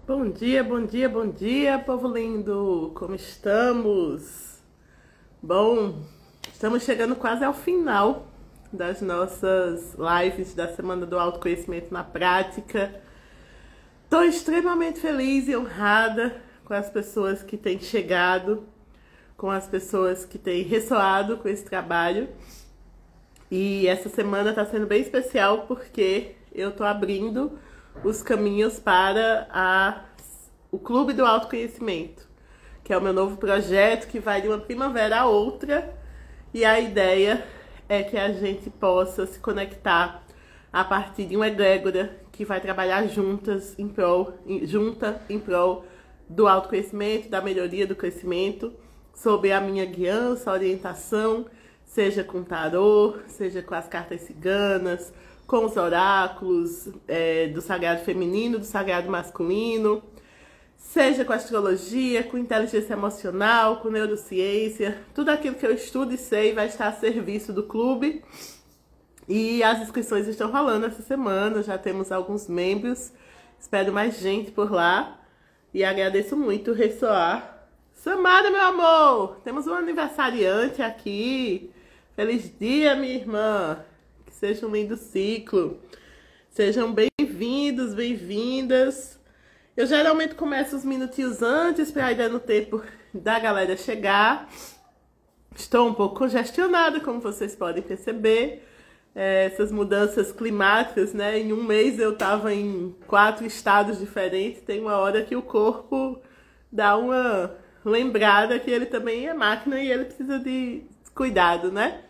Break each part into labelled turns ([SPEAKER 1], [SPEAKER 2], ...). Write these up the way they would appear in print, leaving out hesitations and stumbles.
[SPEAKER 1] Bom dia, bom dia, bom dia, povo lindo! Como estamos? Bom, estamos chegando quase ao final das nossas lives da Semana do Autoconhecimento na Prática. Estou extremamente feliz e honrada com as pessoas que têm chegado, com as pessoas que têm ressoado com esse trabalho. E essa semana está sendo bem especial porque eu estou abrindo os caminhos para o Clube do Autoconhecimento, que é o meu novo projeto que vai de uma primavera a outra. E a ideia é que a gente possa se conectar a partir de uma egrégora que vai trabalhar junta em prol do autoconhecimento, da melhoria do crescimento, sob a minha guiança, orientação, seja com tarô, seja com as cartas ciganas, com os oráculos do sagrado feminino, do sagrado masculino, seja com astrologia, com inteligência emocional, com neurociência. Tudo aquilo que eu estudo e sei vai estar a serviço do clube. E as inscrições estão rolando essa semana, já temos alguns membros, espero mais gente por lá. E agradeço muito o ressoar. Samara, meu amor, temos um aniversariante aqui. Feliz dia, minha irmã. Que seja um lindo ciclo. Sejam bem-vindos, bem-vindas. Eu geralmente começo uns minutinhos antes para ir dando tempo da galera chegar. Estou um pouco congestionada, como vocês podem perceber. Essas mudanças climáticas, né? Em um mês eu estava em 4 estados diferentes. Tem uma hora que o corpo dá uma lembrada que ele também é máquina e ele precisa de cuidado, né?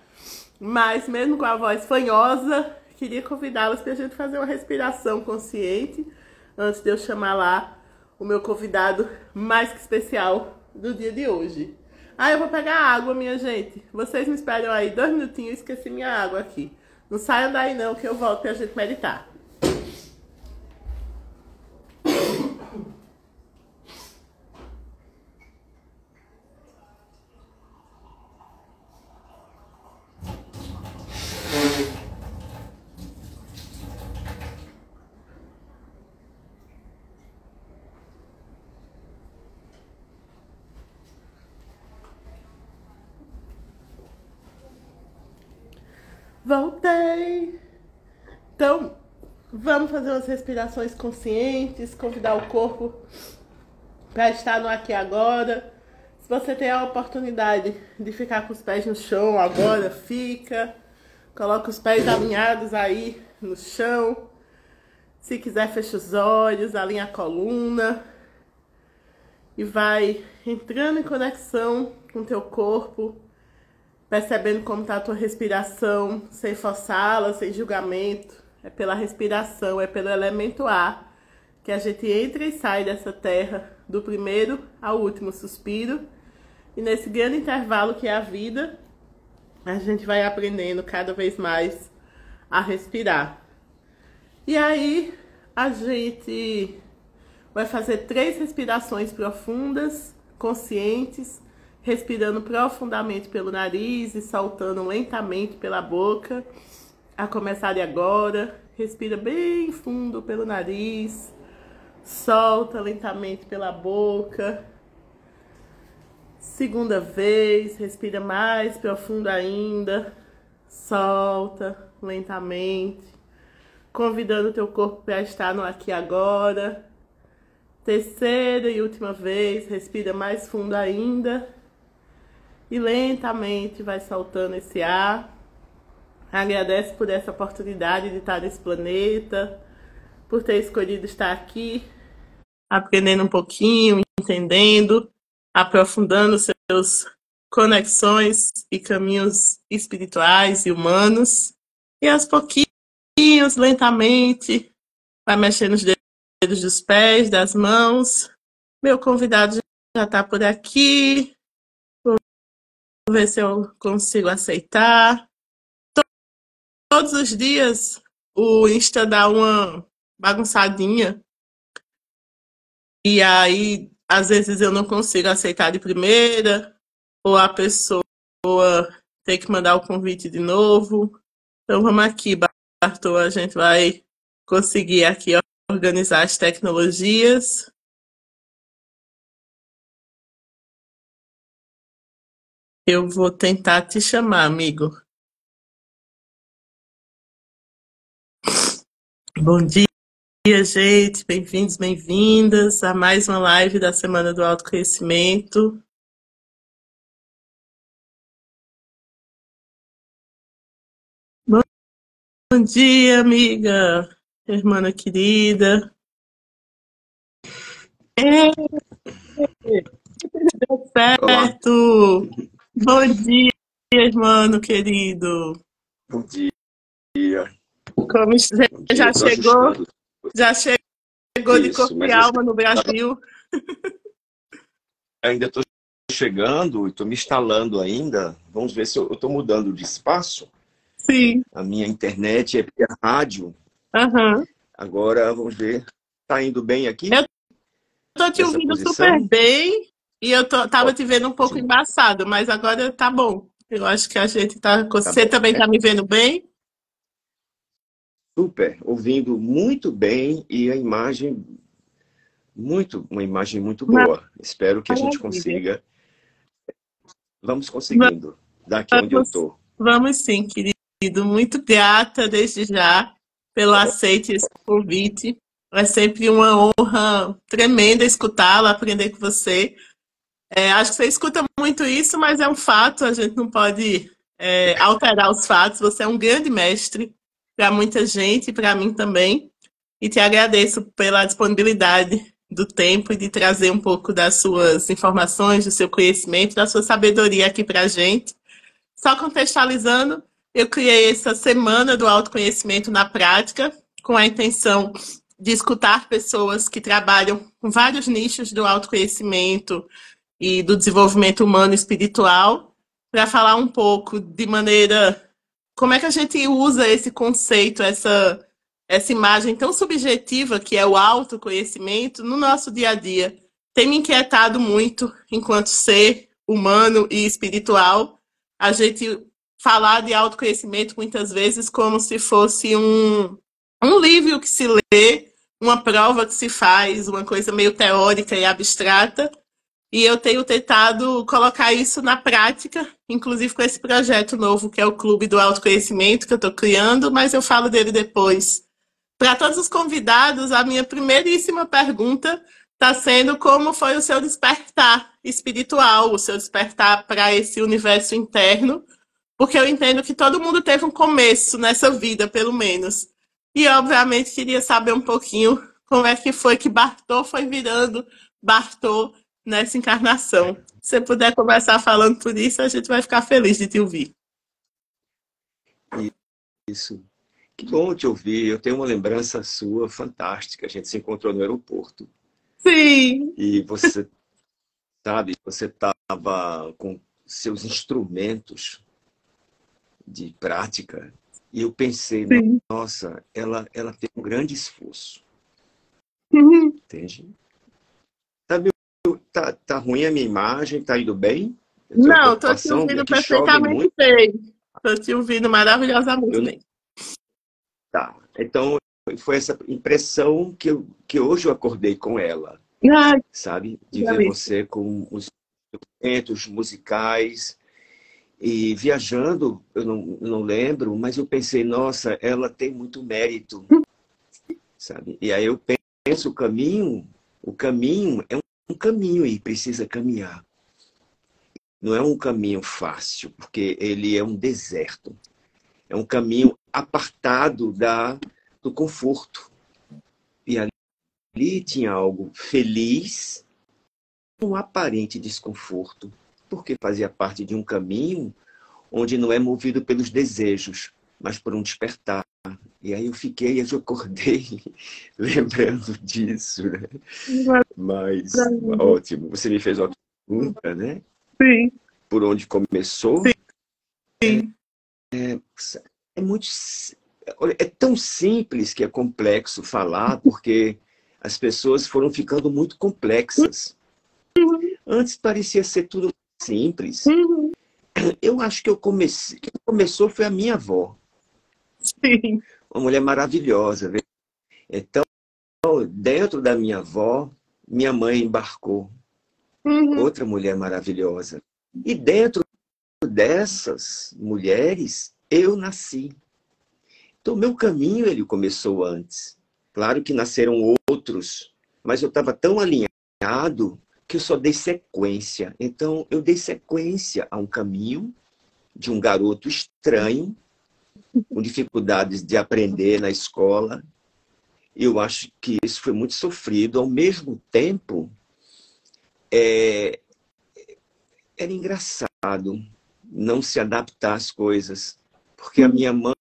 [SPEAKER 1] Mas mesmo com a voz fanhosa, queria convidá-las para a gente fazer uma respiração consciente antes de eu chamar lá o meu convidado mais que especial do dia de hoje. Eu vou pegar água, minha gente. Vocês me esperam aí 2 minutinhos, eu esqueci minha água aqui. Não saiam daí não, que eu volto para a gente meditar. Voltei! Então, vamos fazer umas respirações conscientes, convidar o corpo para estar no aqui e agora. Se você tem a oportunidade de ficar com os pés no chão agora, fica. Coloca os pés alinhados aí no chão. Se quiser, fecha os olhos, alinha a coluna. E vai entrando em conexão com o teu corpo, percebendo como está a tua respiração, sem forçá-la, sem julgamento. É pela respiração, é pelo elemento ar que a gente entra e sai dessa terra, do primeiro ao último suspiro. E nesse grande intervalo que é a vida, a gente vai aprendendo cada vez mais a respirar. E aí, a gente vai fazer 3 respirações profundas, conscientes, respirando profundamente pelo nariz e soltando lentamente pela boca. A começar de agora, respira bem fundo pelo nariz, solta lentamente pela boca. Segunda vez, respira mais profundo ainda, solta lentamente, convidando o teu corpo para estar no aqui e agora. Terceira e última vez, respira mais fundo ainda. E lentamente vai soltando esse ar. Agradece por essa oportunidade de estar nesse planeta, por ter escolhido estar aqui, aprendendo um pouquinho, entendendo, aprofundando seus conexões e caminhos espirituais e humanos. E aos pouquinhos, lentamente, vai mexendo os dedos dos pés, das mãos. Meu convidado já está por aqui. Vou ver se eu consigo aceitar. Todos os dias o Insta dá uma bagunçadinha. E aí, às vezes eu não consigo aceitar de primeira, ou a pessoa tem que mandar o convite de novo. Então vamos aqui, Bartô, a gente vai conseguir aqui organizar as tecnologias. Eu vou tentar te chamar, amigo. Bom dia, gente. Bem-vindos, bem-vindas a mais uma live da Semana do Autoconhecimento. Bom dia, amiga, irmã querida. É,
[SPEAKER 2] Olá,
[SPEAKER 1] certo. Bom dia, irmão querido.
[SPEAKER 2] bom dia.
[SPEAKER 1] Como você
[SPEAKER 2] Bom dia,
[SPEAKER 1] já
[SPEAKER 2] eu tô
[SPEAKER 1] chegou?
[SPEAKER 2] ajustando
[SPEAKER 1] Já chegou de
[SPEAKER 2] isso,
[SPEAKER 1] corpo e
[SPEAKER 2] mas você
[SPEAKER 1] alma no Brasil?
[SPEAKER 2] ainda estou chegando e estou me instalando ainda. Vamos ver se eu estou mudando de espaço.
[SPEAKER 1] Sim.
[SPEAKER 2] A minha internet é via rádio.
[SPEAKER 1] Aham.
[SPEAKER 2] Agora, vamos ver. Tá indo bem aqui,
[SPEAKER 1] Eu tô te
[SPEAKER 2] nessa
[SPEAKER 1] ouvindo super
[SPEAKER 2] posição?
[SPEAKER 1] bem e tava te vendo um pouco
[SPEAKER 2] Ótimo,
[SPEAKER 1] embaçado, mas agora tá bom. Eu acho que a gente tá.
[SPEAKER 2] tá
[SPEAKER 1] Você
[SPEAKER 2] bom.
[SPEAKER 1] também tá me vendo bem?
[SPEAKER 2] Super, ouvindo muito bem e a imagem uma imagem muito boa. Espero que a gente
[SPEAKER 1] Maravilha.
[SPEAKER 2] consiga. Vamos conseguindo, daqui onde eu
[SPEAKER 1] Vamos,
[SPEAKER 2] estou.
[SPEAKER 1] vamos sim, querido. Muito grata desde já pelo aceite esse convite. É sempre uma honra tremenda escutá-lo, aprender com você. Acho que você escuta muito isso, mas é um fato, a gente não pode alterar os fatos. Você é um grande mestre para muita gente, para mim também. E te agradeço pela disponibilidade do tempo e de trazer um pouco das suas informações, do seu conhecimento, da sua sabedoria aqui para a gente. Só contextualizando, eu criei essa semana do autoconhecimento na prática, com a intenção de escutar pessoas que trabalham com vários nichos do autoconhecimento e do desenvolvimento humano e espiritual, para falar um pouco de maneira. Como é que a gente usa esse conceito, essa imagem tão subjetiva que é o autoconhecimento no nosso dia a dia? Tem me inquietado muito enquanto ser humano e espiritual, a gente falar de autoconhecimento muitas vezes como se fosse um livro que se lê, uma prova que se faz, uma coisa meio teórica e abstrata, e eu tenho tentado colocar isso na prática, inclusive com esse projeto novo, que é o Clube do Autoconhecimento, que eu estou criando, mas eu falo dele depois. Para todos os convidados, a minha primeiríssima pergunta está sendo como foi o seu despertar espiritual, o seu despertar para esse universo interno, porque eu entendo que todo mundo teve um começo nessa vida, pelo menos. E, obviamente, queria saber um pouquinho como é que foi que Bartô foi virando Bartô nessa encarnação. Se você puder começar falando por isso, a gente vai ficar feliz de te ouvir.
[SPEAKER 2] Isso. Que bom te ouvir. Eu tenho uma lembrança sua fantástica. A gente se encontrou no aeroporto
[SPEAKER 1] Sim,
[SPEAKER 2] e você, sabe, você estava com seus instrumentos de prática e eu pensei,
[SPEAKER 1] sim.
[SPEAKER 2] nossa, ela tem um grande esforço, entende? Tá, tá ruim a minha imagem? Tá indo bem? Eu tenho uma
[SPEAKER 1] Não, estou te
[SPEAKER 2] preocupação,
[SPEAKER 1] ouvindo
[SPEAKER 2] aqui chove
[SPEAKER 1] perfeitamente
[SPEAKER 2] muito.
[SPEAKER 1] bem. Estou te ouvindo maravilhosamente
[SPEAKER 2] Eu não...
[SPEAKER 1] bem.
[SPEAKER 2] Tá. Então, foi essa impressão que hoje eu acordei com ela,
[SPEAKER 1] Ai,
[SPEAKER 2] sabe?
[SPEAKER 1] que
[SPEAKER 2] De ver
[SPEAKER 1] delícia.
[SPEAKER 2] você com os instrumentos musicais e viajando, eu não lembro, mas eu pensei, nossa, ela tem muito mérito, sabe? E aí eu penso o caminho é um caminho e precisa caminhar. Não é um caminho fácil, porque ele é um deserto. É um caminho apartado do conforto. E ali tinha algo feliz, um aparente desconforto, porque fazia parte de um caminho onde não é movido pelos desejos, mas por um despertar. E aí eu acordei lembrando disso, né? Mas,
[SPEAKER 1] Maravilha.
[SPEAKER 2] ótimo, você me fez uma pergunta, né?
[SPEAKER 1] Sim,
[SPEAKER 2] Por onde começou?
[SPEAKER 1] sim.
[SPEAKER 2] É muito, é tão simples que é complexo falar, porque as pessoas foram ficando muito complexas.
[SPEAKER 1] Uhum,
[SPEAKER 2] Antes parecia ser tudo simples.
[SPEAKER 1] uhum,
[SPEAKER 2] Eu acho que quem começou foi a minha avó,
[SPEAKER 1] sim.
[SPEAKER 2] uma mulher maravilhosa. Então, dentro da minha avó, minha mãe embarcou,
[SPEAKER 1] Uhum,
[SPEAKER 2] outra mulher maravilhosa. E dentro dessas mulheres, eu nasci. Então, meu caminho, ele começou antes. Claro que nasceram outros, mas eu estava tão alinhado que eu só dei sequência. Então, eu dei sequência a um caminho de um garoto estranho, com dificuldades de aprender na escola. Eu acho que isso foi muito sofrido. Ao mesmo tempo, era engraçado não se adaptar às coisas, porque a minha mãe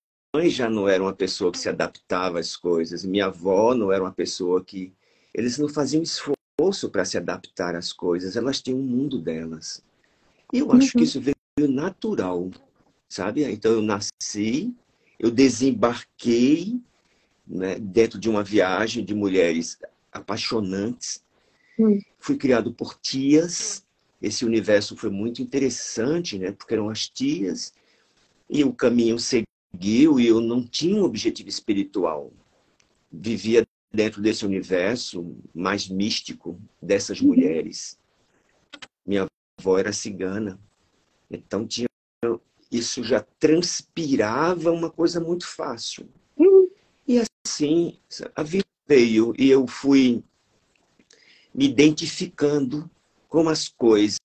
[SPEAKER 2] já não era uma pessoa que se adaptava às coisas, minha avó não era uma pessoa que... Eles não faziam esforço para se adaptar às coisas, elas tinham um mundo delas. E eu acho que isso veio natural, sabe? Então eu nasci, eu desembarquei, né, dentro de uma viagem de mulheres apaixonantes. Fui criado por tias. Esse universo foi muito interessante, né? Porque eram as tias e o caminho seguiu e eu não tinha um objetivo espiritual. Vivia dentro desse universo mais místico dessas mulheres. Minha avó era cigana, então isso já transpirava uma coisa muito fácil. E assim, a vida veio e eu fui me identificando com as coisas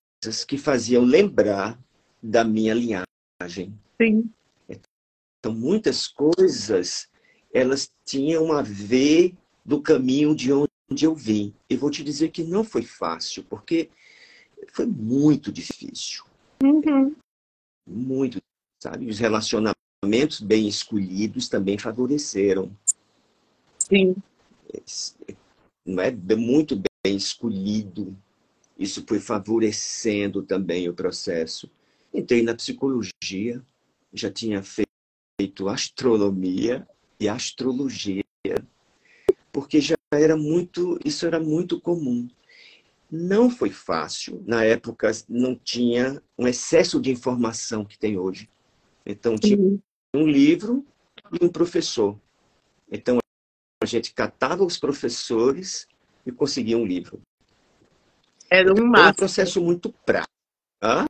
[SPEAKER 2] que faziam lembrar da minha linhagem.
[SPEAKER 1] Sim.
[SPEAKER 2] Então, muitas coisas, elas tinham a ver do caminho de onde eu vim. E vou te dizer que não foi fácil, porque foi muito difícil. Muito, sabe? Os relacionamentos bem escolhidos também favoreceram.
[SPEAKER 1] Sim.
[SPEAKER 2] Não é muito bem escolhido. Isso foi favorecendo também o processo. Entrei na psicologia, já tinha feito astronomia e astrologia, porque já era muito, isso era muito comum. Não foi fácil. Na época não tinha um excesso de informação que tem hoje. Então tinha um livro e um professor. Então a gente catava os professores e conseguia um livro.
[SPEAKER 1] Era
[SPEAKER 2] Então,
[SPEAKER 1] um
[SPEAKER 2] era um
[SPEAKER 1] máximo.
[SPEAKER 2] processo muito prático. Hã?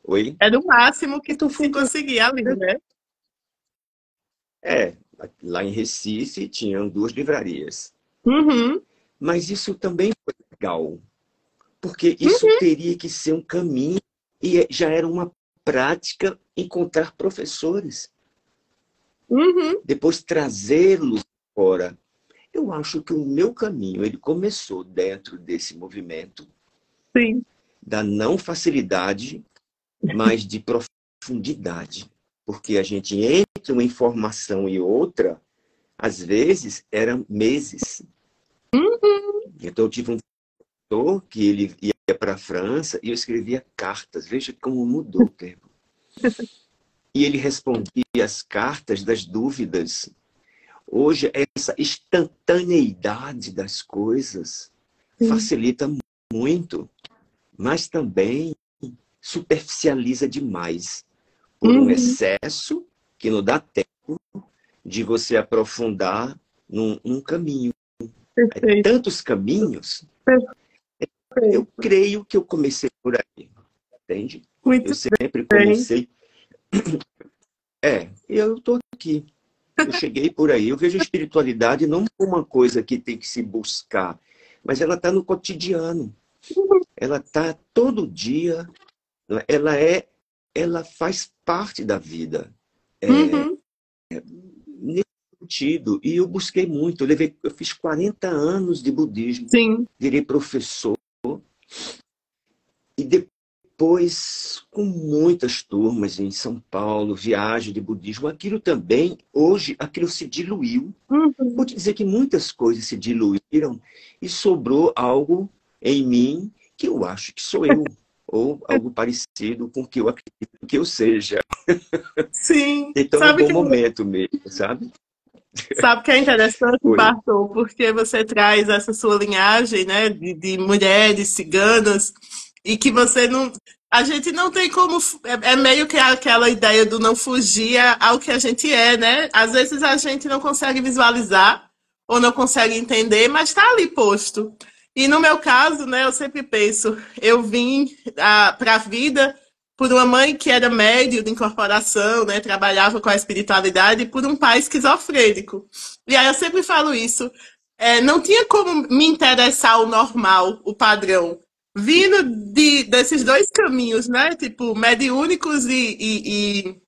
[SPEAKER 2] Oi?
[SPEAKER 1] Era o máximo que
[SPEAKER 2] Então
[SPEAKER 1] se conseguia ali, né?
[SPEAKER 2] Lá em Recife tinham 2 livrarias.
[SPEAKER 1] Uhum.
[SPEAKER 2] Mas isso também foi legal, porque isso teria que ser um caminho e já era uma prática encontrar professores. Depois trazê-los fora. Eu acho que o meu caminho ele começou dentro desse movimento da não facilidade, mas de profundidade. Porque a gente entre uma informação e outra, às vezes, eram meses. Então, eu tive um professor que ele ia para a França e eu escrevia cartas. Veja como mudou o tempo. E ele respondia as cartas das dúvidas. Hoje, essa instantaneidade das coisas facilita muito, mas também superficializa demais por um excesso que não dá tempo de você aprofundar num caminho. Tantos caminhos. Eu creio que eu comecei por aí, entende?
[SPEAKER 1] Muito
[SPEAKER 2] eu sempre
[SPEAKER 1] bem.
[SPEAKER 2] comecei... eu estou aqui. Eu cheguei por aí. Eu vejo a espiritualidade não como uma coisa que tem que se buscar, mas ela está no cotidiano. Ela está todo dia. Ela faz parte da vida. Nesse sentido. E eu busquei muito. Eu fiz 40 anos de budismo.
[SPEAKER 1] Sim.
[SPEAKER 2] Virei professor. E depois, com muitas turmas em São Paulo, viagem de budismo, aquilo também, hoje, aquilo se diluiu. Vou te dizer que muitas coisas se diluíram e sobrou algo em mim que eu acho que sou eu. Ou algo parecido com o que eu acredito que eu seja.
[SPEAKER 1] Sim.
[SPEAKER 2] Então é um bom momento mesmo, sabe?
[SPEAKER 1] Sabe que é interessante, Bartô, porque você traz essa sua linhagem, né, de mulheres ciganas, e que você não... A gente não tem como... É meio que aquela ideia do não fugir ao que a gente é, né? Às vezes a gente não consegue visualizar, ou não consegue entender, mas está ali posto. E no meu caso, né, eu sempre penso, eu vim para a vida por uma mãe que era médio de incorporação, né, trabalhava com a espiritualidade, e por um pai esquizofrênico. E aí eu sempre falo isso, não tinha como me interessar o normal, o padrão. Vindo desses dois caminhos, né, tipo, mediúnicos e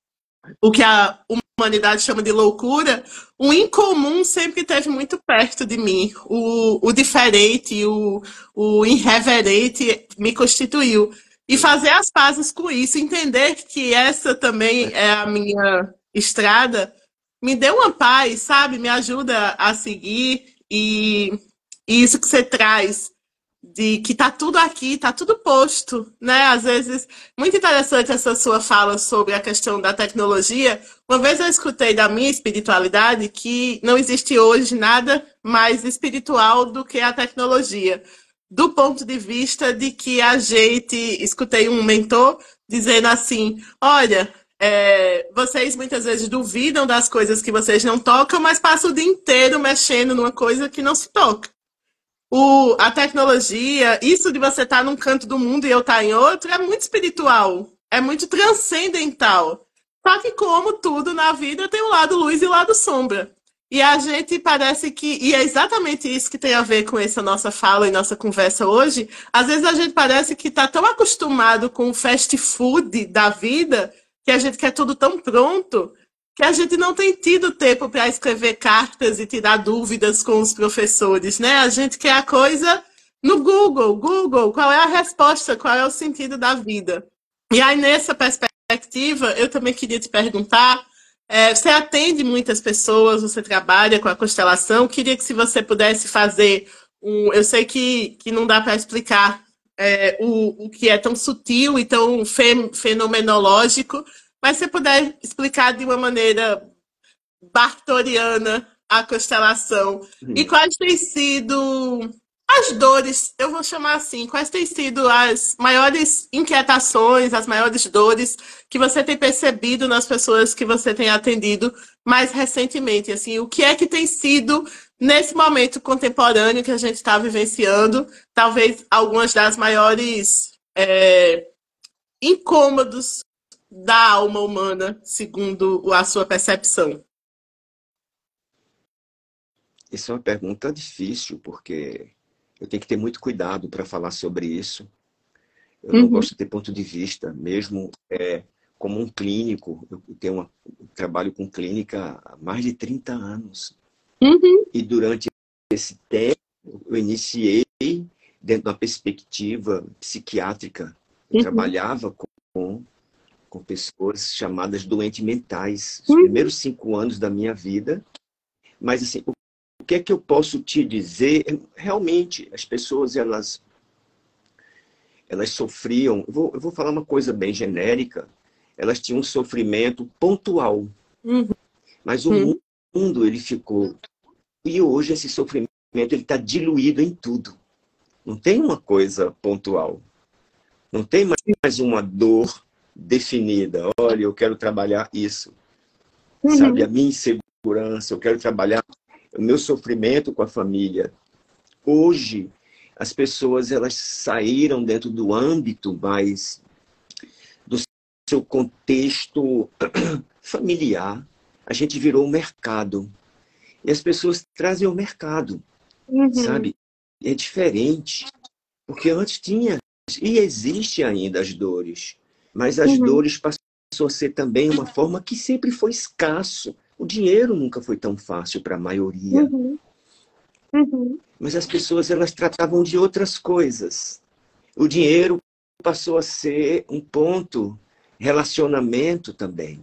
[SPEAKER 1] o que a humanidade chama de loucura, o incomum sempre esteve muito perto de mim. O diferente, o irreverente me constituiu. E fazer as pazes com isso, entender que essa também é a minha estrada, me deu uma paz, sabe? Me ajuda a seguir. E isso que você traz de que tá tudo aqui, tá tudo posto, né? Às vezes, muito interessante essa sua fala sobre a questão da tecnologia. Uma vez eu escutei da minha espiritualidade que não existe hoje nada mais espiritual do que a tecnologia. Do ponto de vista de que a gente, escutei um mentor dizendo assim, olha, vocês muitas vezes duvidam das coisas que vocês não tocam, mas passam o dia inteiro mexendo numa coisa que não se toca. A tecnologia, isso de você estar num canto do mundo e eu estar em outro, é muito espiritual, é muito transcendental. Só que, como tudo na vida, tem o lado luz e o lado sombra. E a gente parece que, e é exatamente isso que tem a ver com essa nossa fala e nossa conversa hoje, às vezes a gente parece que está tão acostumado com o fast food da vida, que a gente quer tudo tão pronto, que a gente não tem tido tempo para escrever cartas e tirar dúvidas com os professores, né? A gente quer a coisa no Google. Google, qual é a resposta? Qual é o sentido da vida? E aí, nessa perspectiva, eu também queria te perguntar, você atende muitas pessoas, você trabalha com a constelação, queria que se você pudesse fazer eu sei que não dá para explicar o que é tão sutil e tão fenomenológico, mas se você puder explicar de uma maneira bartoriana a constelação. E quais têm sido as dores, eu vou chamar assim, quais têm sido as maiores inquietações, as maiores dores que você tem percebido nas pessoas que você tem atendido mais recentemente? Assim, o que é que tem sido, nesse momento contemporâneo que a gente está vivenciando, talvez algumas das maiores incômodos da alma humana, segundo a sua percepção?
[SPEAKER 2] Isso é uma pergunta difícil, porque eu tenho que ter muito cuidado para falar sobre isso. Eu não gosto de ter ponto de vista, mesmo como um clínico. Eu trabalho com clínica há mais de 30 anos. E durante esse tempo, eu iniciei dentro de uma perspectiva psiquiátrica. Eu trabalhava com pessoas chamadas doentes mentais, os primeiros 5 anos da minha vida. Mas, assim, o que é que eu posso te dizer? Realmente, as pessoas, elas sofriam, eu vou falar uma coisa bem genérica, elas tinham um sofrimento pontual. Mas o mundo, ele ficou... E hoje esse sofrimento ele está diluído em tudo. Não tem uma coisa pontual. Não tem mais uma dor definida. Olha, eu quero trabalhar isso. Sabe, a minha insegurança, eu quero trabalhar o meu sofrimento com a família. Hoje, as pessoas elas saíram dentro do âmbito mais do seu contexto familiar. A gente virou um mercado. E as pessoas trazem o mercado, sabe? É diferente. Porque antes tinha, e existe ainda as dores, mas as dores passou a ser também uma forma que sempre foi escasso. O dinheiro nunca foi tão fácil para a maioria. Mas as pessoas elas tratavam de outras coisas. O dinheiro passou a ser um ponto, relacionamento também.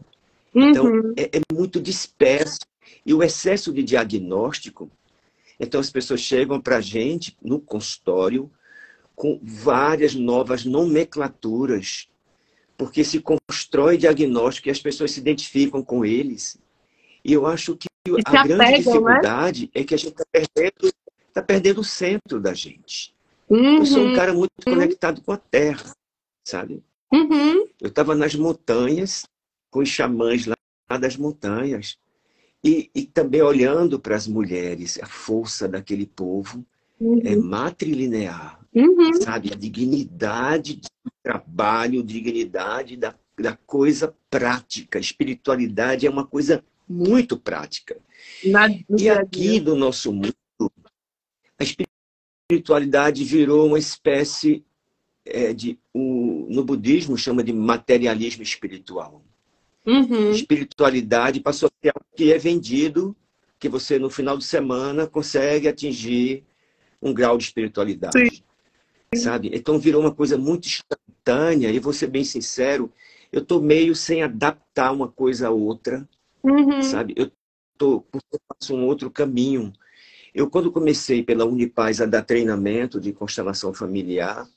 [SPEAKER 2] Então, é muito disperso. E o excesso de diagnóstico, então as pessoas chegam para a gente no consultório com várias novas nomenclaturas, porque se constrói diagnóstico e as pessoas se identificam com eles. E eu acho que a grande dificuldade é que a gente está perdendo o centro da gente. Eu sou um cara muito conectado com a terra, sabe? Eu estava nas montanhas, com os xamãs lá das montanhas, e também olhando para as mulheres, a força daquele povo é matrilinear, sabe? A dignidade trabalho, dignidade, da coisa prática. Espiritualidade é uma coisa muito prática.
[SPEAKER 1] No
[SPEAKER 2] E
[SPEAKER 1] dia a
[SPEAKER 2] aqui
[SPEAKER 1] dia.
[SPEAKER 2] no nosso mundo, a espiritualidade virou uma espécie no budismo chama de materialismo espiritual.
[SPEAKER 1] Uhum.
[SPEAKER 2] Espiritualidade passou a ser algo que é vendido, que você no final de semana consegue atingir um grau de
[SPEAKER 1] Sim.
[SPEAKER 2] espiritualidade, sabe? Então virou uma coisa muito instantânea, e vou ser bem sincero, eu estou meio sem adaptar uma coisa a outra,
[SPEAKER 1] Uhum.
[SPEAKER 2] sabe? Porque eu faço um outro caminho. Eu, quando comecei pela Unipaz a dar treinamento de constelação familiar,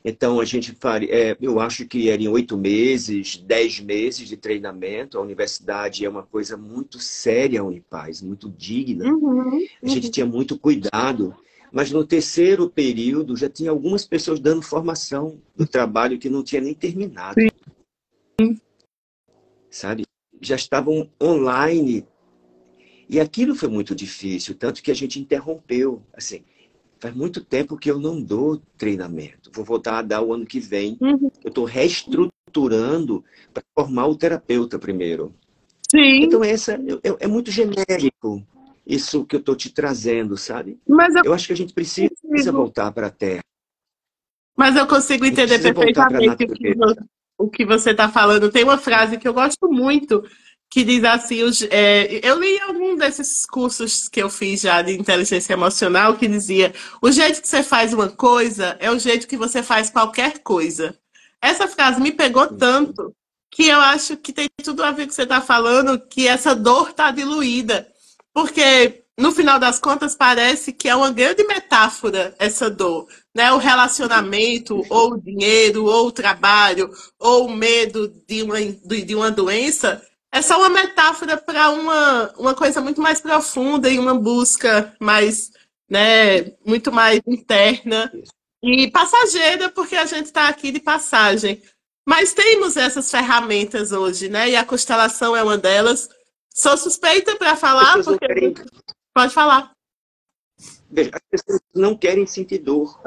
[SPEAKER 2] então a gente faria, eu acho que eram 8 meses, 10 meses de treinamento. A universidade é uma coisa muito séria, a Unipaz, muito digna.
[SPEAKER 1] Uhum.
[SPEAKER 2] A gente
[SPEAKER 1] Uhum.
[SPEAKER 2] tinha muito cuidado, mas no terceiro período já tinha algumas pessoas dando formação do trabalho que não tinha nem terminado, sabe? Já estavam online. E aquilo foi muito difícil, tanto que a gente interrompeu. Assim, faz muito tempo que eu não dou treinamento. Vou voltar a dar o ano que vem.
[SPEAKER 1] Uhum.
[SPEAKER 2] Eu estou reestruturando para formar o terapeuta primeiro.
[SPEAKER 1] Sim,
[SPEAKER 2] Então, é muito genérico isso que eu estou te trazendo, sabe?
[SPEAKER 1] mas eu
[SPEAKER 2] Eu acho que a gente precisa
[SPEAKER 1] consigo,
[SPEAKER 2] voltar para a Terra.
[SPEAKER 1] mas eu consigo
[SPEAKER 2] A gente
[SPEAKER 1] entender
[SPEAKER 2] precisa voltar para a
[SPEAKER 1] perfeitamente
[SPEAKER 2] natureza.
[SPEAKER 1] o que você está falando. Tem uma frase que eu gosto muito que diz assim: eu li algum desses cursos que eu fiz já de inteligência emocional que dizia: o jeito que você faz uma coisa é o jeito que você faz qualquer coisa. Essa frase me pegou
[SPEAKER 2] Isso.
[SPEAKER 1] tanto que eu acho que tem tudo a ver com o que você está falando, que essa dor está diluída. Porque, no final das contas, parece que é uma grande metáfora essa dor, né? O relacionamento, ou o dinheiro, ou o trabalho, ou o medo de uma doença, é só uma metáfora para uma coisa muito mais profunda e uma busca mais, né, muito mais interna e passageira, porque a gente está aqui de passagem. Mas temos essas ferramentas hoje, né? E a constelação é uma delas. Sou suspeita para
[SPEAKER 2] As
[SPEAKER 1] falar,
[SPEAKER 2] pessoas não
[SPEAKER 1] porque
[SPEAKER 2] querem,
[SPEAKER 1] pode falar.
[SPEAKER 2] veja, as pessoas não querem sentir dor.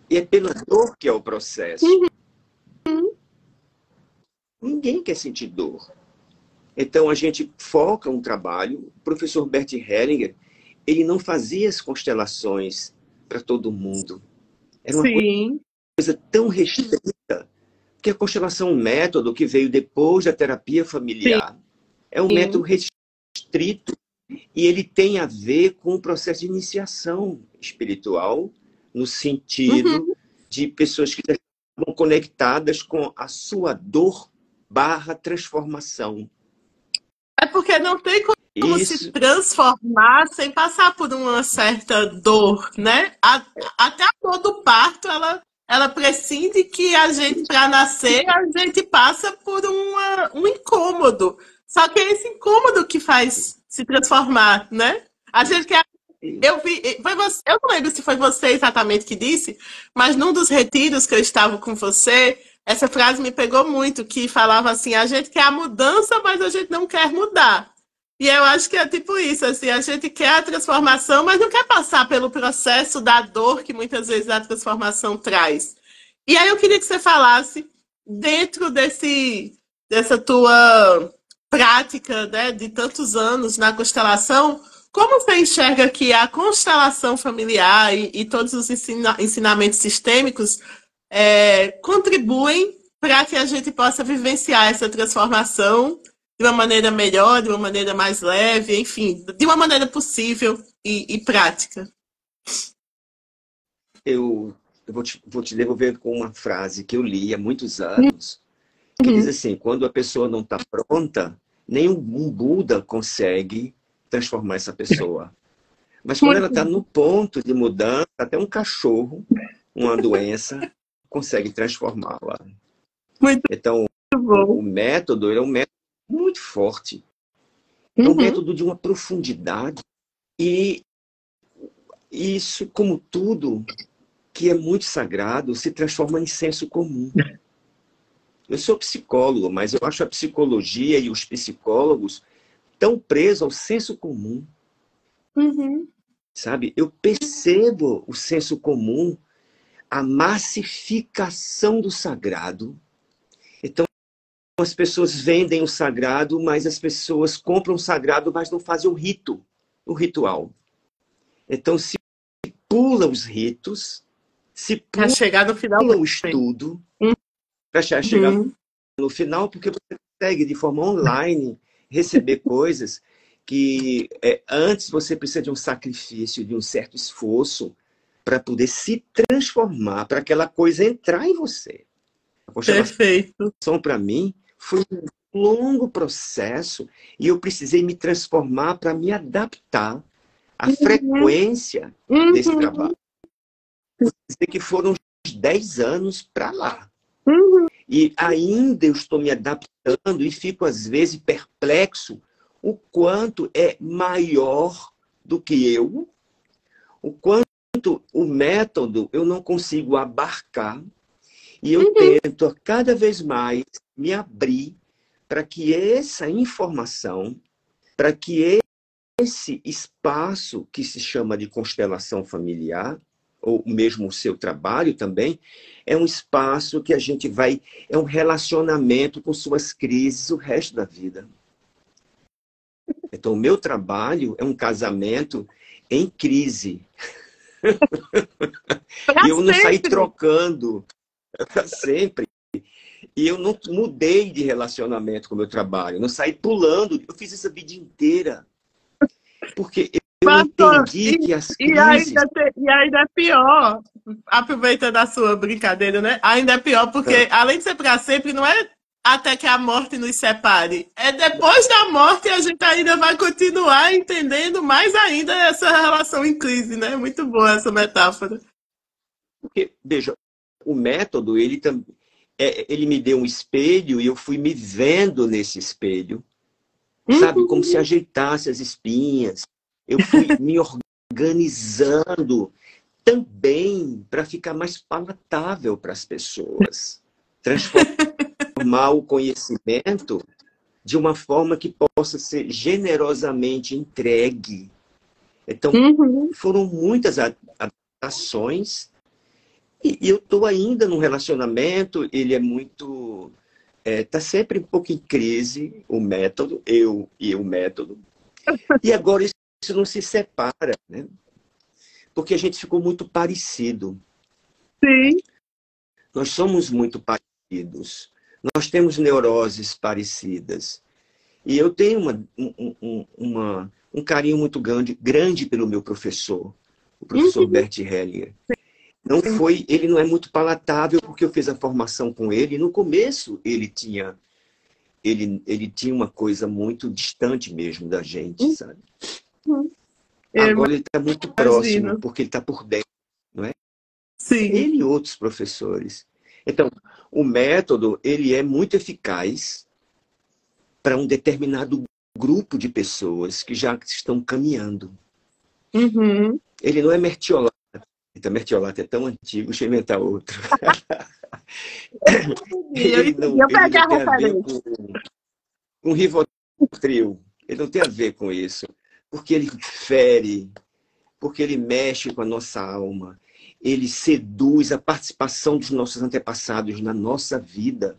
[SPEAKER 2] E é pela dor que é o processo. Ninguém quer sentir dor. Então a gente foca um trabalho. O professor Bert Hellinger, ele não fazia as constelações para todo mundo. Era uma
[SPEAKER 1] Sim,
[SPEAKER 2] coisa tão restrita, que a constelação é um método que veio depois da terapia familiar. É um método
[SPEAKER 1] sim.
[SPEAKER 2] restrito e ele tem a ver com o processo de iniciação espiritual, no sentido
[SPEAKER 1] Uhum.
[SPEAKER 2] de pessoas que estão conectadas com a sua dor barra transformação.
[SPEAKER 1] É porque não tem como se
[SPEAKER 2] Isso,
[SPEAKER 1] transformar sem passar por uma certa dor, né? Até a dor do parto, ela prescinde que a gente, para nascer, a gente passa por um incômodo. Só que é esse incômodo que faz se transformar, né? A gente quer. Eu vi, eu não lembro se foi você exatamente que disse, mas num dos retiros que eu estava com você, essa frase me pegou muito, que falava assim, a gente quer a mudança, mas a gente não quer mudar. E eu acho que é tipo isso, assim, a gente quer a transformação, mas não quer passar pelo processo da dor que muitas vezes a transformação traz. E aí eu queria que você falasse, dentro dessa tua prática, né, de tantos anos na constelação, como você enxerga que a constelação familiar e todos os ensinamentos sistêmicos contribuem para que a gente possa vivenciar essa transformação de uma maneira melhor, de uma maneira mais leve, enfim, de uma maneira possível e prática?
[SPEAKER 2] eu vou te devolver com uma frase que eu li há muitos anos, que diz
[SPEAKER 1] Uhum.
[SPEAKER 2] assim: quando a pessoa não está pronta, nem um Buda consegue transformar essa pessoa. Mas quando ela está
[SPEAKER 1] Muito,
[SPEAKER 2] no ponto de mudança, até um cachorro, uma doença, consegue transformá-la.
[SPEAKER 1] muito
[SPEAKER 2] Então,
[SPEAKER 1] bom.
[SPEAKER 2] o método ele é um método muito forte. É um
[SPEAKER 1] Uhum.
[SPEAKER 2] método de uma profundidade. E isso, como tudo que é muito sagrado, se transforma em senso comum. Eu sou psicólogo, mas eu acho a psicologia e os psicólogos tão presos ao senso comum,
[SPEAKER 1] Uhum.
[SPEAKER 2] sabe? Eu percebo o senso comum a massificação do sagrado. Então, as pessoas vendem o sagrado, mas as pessoas compram o sagrado, mas não fazem o ritual. Então, se pula os ritos, se
[SPEAKER 1] Pra
[SPEAKER 2] pula
[SPEAKER 1] chegar no final.
[SPEAKER 2] o estudo, para chegar no final, porque você consegue, de forma online, receber coisas que antes você precisa de um sacrifício, de um certo esforço, para poder se transformar, para aquela coisa entrar em você. A constelação,
[SPEAKER 1] Perfeito.
[SPEAKER 2] para mim, foi um longo processo e eu precisei me transformar para me adaptar à frequência desse trabalho. Dizer que foram uns 10 anos para lá. E ainda eu estou me adaptando e fico, às vezes, perplexo o quanto é maior do que eu, o quanto o método eu não consigo abarcar, e eu tento a cada vez mais me abrir para que essa informação, para que esse espaço que se chama de constelação familiar, ou mesmo o seu trabalho também, é um espaço que a gente vai, é um relacionamento com suas crises o resto da vida. Então, o meu trabalho é um casamento em crise. E eu não saí trocando para sempre. E eu não mudei de relacionamento com o meu trabalho. Eu não saí pulando. Eu fiz essa vida inteira. Porque eu entendi que as crises...
[SPEAKER 1] E ainda é pior, aproveitando a sua brincadeira, né? Ainda é pior porque, além de ser para sempre, não é até que a morte nos separe. É depois da morte a gente ainda vai continuar entendendo mais ainda essa relação em crise, né? Muito boa essa metáfora.
[SPEAKER 2] Porque, veja, o método, ele me deu um espelho e eu fui me vendo nesse espelho. Sabe? Como se ajeitasse as espinhas. Eu fui me organizando também para ficar mais palatável para as pessoas. Transformar o conhecimento de uma forma que possa ser generosamente entregue. Então, foram muitas adaptações. E eu estou ainda num relacionamento, ele é muito... Está sempre um pouco em crise, o método, eu e o método. E agora isso não se separa, né? Porque a gente ficou muito parecido.
[SPEAKER 1] Sim.
[SPEAKER 2] Nós somos muito parecidos. Nós temos neuroses parecidas. E eu tenho um carinho muito grande pelo meu professor, o professor Bert Hellinger. Ele não é muito palatável porque eu fiz a formação com ele. No começo ele tinha uma coisa muito distante mesmo da gente, sabe? Agora ele está muito próximo porque ele está por dentro, não é?
[SPEAKER 1] Sim.
[SPEAKER 2] Ele e outros professores. Então, o método ele é muito eficaz para um determinado grupo de pessoas que já estão caminhando. Ele não é mertiolate. Mertiolate é tão antigo, deixa eu inventar outro. Ele não tem a ver com Rivotril. Ele não tem a ver com isso. Porque ele fere, porque ele mexe com a nossa alma. Ele seduz a participação dos nossos antepassados na nossa vida.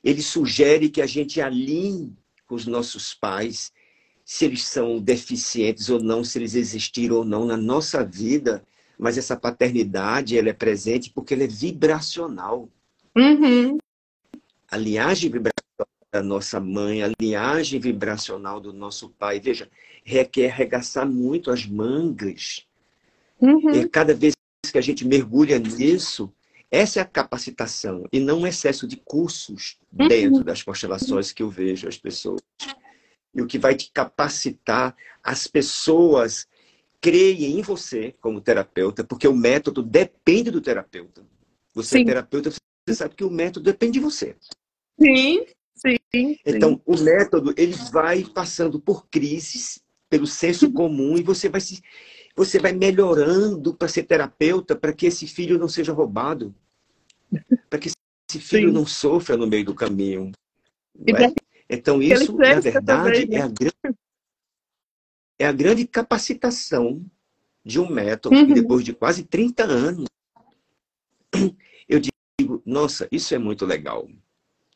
[SPEAKER 2] Ele sugere que a gente alinhe com os nossos pais, se eles são deficientes ou não, se eles existiram ou não na nossa vida. Mas essa paternidade, ela é presente porque ela é vibracional. A linhagem vibracional da nossa mãe, a linhagem vibracional do nosso pai, veja, requer arregaçar muito as mangas. E cada vez que a gente mergulha nisso, essa é a capacitação, e não o excesso de cursos dentro das constelações que eu vejo as pessoas. E o que vai te capacitar, as pessoas creem em você como terapeuta, porque o método depende do terapeuta. Você é terapeuta, você sabe que o método depende de você.
[SPEAKER 1] Sim.
[SPEAKER 2] Então, o método, ele vai passando por crises, pelo senso comum, e você vai melhorando para ser terapeuta, para que esse filho não seja roubado, para que esse filho não sofra no meio do caminho. Não é? Então, isso, na verdade, também, né? É a grande capacitação de um método que depois de quase 30 anos eu digo, nossa, isso é muito legal,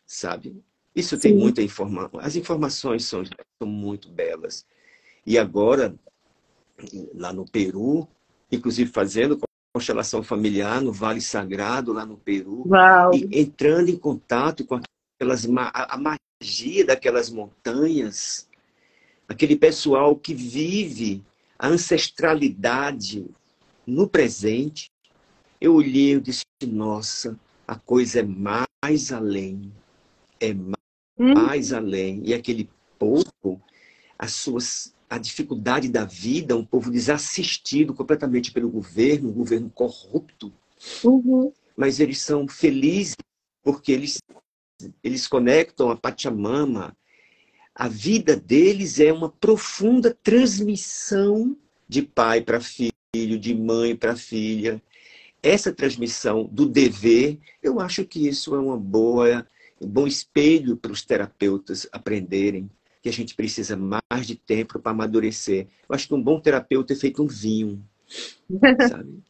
[SPEAKER 2] sabe? Isso tem
[SPEAKER 1] Sim.
[SPEAKER 2] muita informação. As informações são muito belas. E agora, lá no Peru, inclusive fazendo constelação familiar no Vale Sagrado, lá no Peru,
[SPEAKER 1] Uau.
[SPEAKER 2] e entrando em contato com a magia daquelas montanhas, aquele pessoal que vive a ancestralidade no presente. Eu olhei e disse, nossa, a coisa é mais além, é mais além. E aquele povo, a dificuldade da vida, um povo desassistido completamente pelo governo, um governo corrupto,
[SPEAKER 1] Uhum.
[SPEAKER 2] mas eles são felizes porque eles conectam a Pachamama. A vida deles é uma profunda transmissão de pai para filho, de mãe para filha. Essa transmissão do dever, eu acho que isso é um bom espelho para os terapeutas aprenderem, que a gente precisa mais de tempo para amadurecer. Eu acho que um bom terapeuta é feito um vinho, sabe?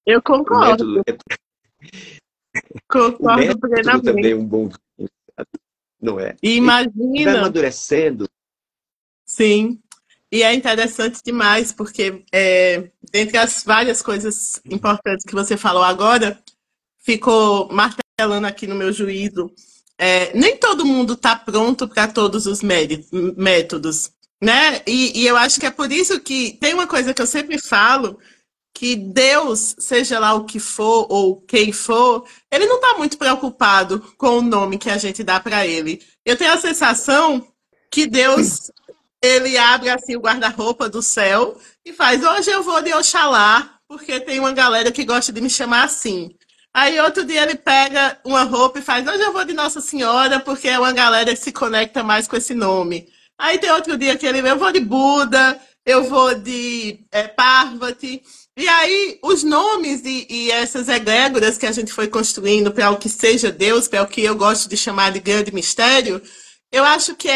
[SPEAKER 1] Eu
[SPEAKER 2] O método,
[SPEAKER 1] concordo,
[SPEAKER 2] o
[SPEAKER 1] concordo
[SPEAKER 2] método também é
[SPEAKER 1] plenamente.
[SPEAKER 2] um bom vinho, não é?
[SPEAKER 1] E
[SPEAKER 2] E vai
[SPEAKER 1] imagina,
[SPEAKER 2] amadurecendo.
[SPEAKER 1] sim, e é interessante demais, porque dentre as várias coisas importantes que você falou agora, ficou martelando aqui no meu juízo. Nem todo mundo está pronto para todos os métodos, né? E eu acho que é por isso que tem uma coisa que eu sempre falo, que Deus, seja lá o que for ou quem for, ele não está muito preocupado com o nome que a gente dá para ele. Eu tenho a sensação que Deus ele abre assim o guarda-roupa do céu e faz: hoje eu vou de Oxalá, porque tem uma galera que gosta de me chamar assim. Aí outro dia ele pega uma roupa e faz: hoje eu vou de Nossa Senhora, porque é uma galera que se conecta mais com esse nome. Aí tem outro dia que eu vou de Buda, eu vou de Parvati. E aí os nomes e essas egrégoras que a gente foi construindo para o que seja Deus, para o que eu gosto de chamar de grande mistério, eu acho que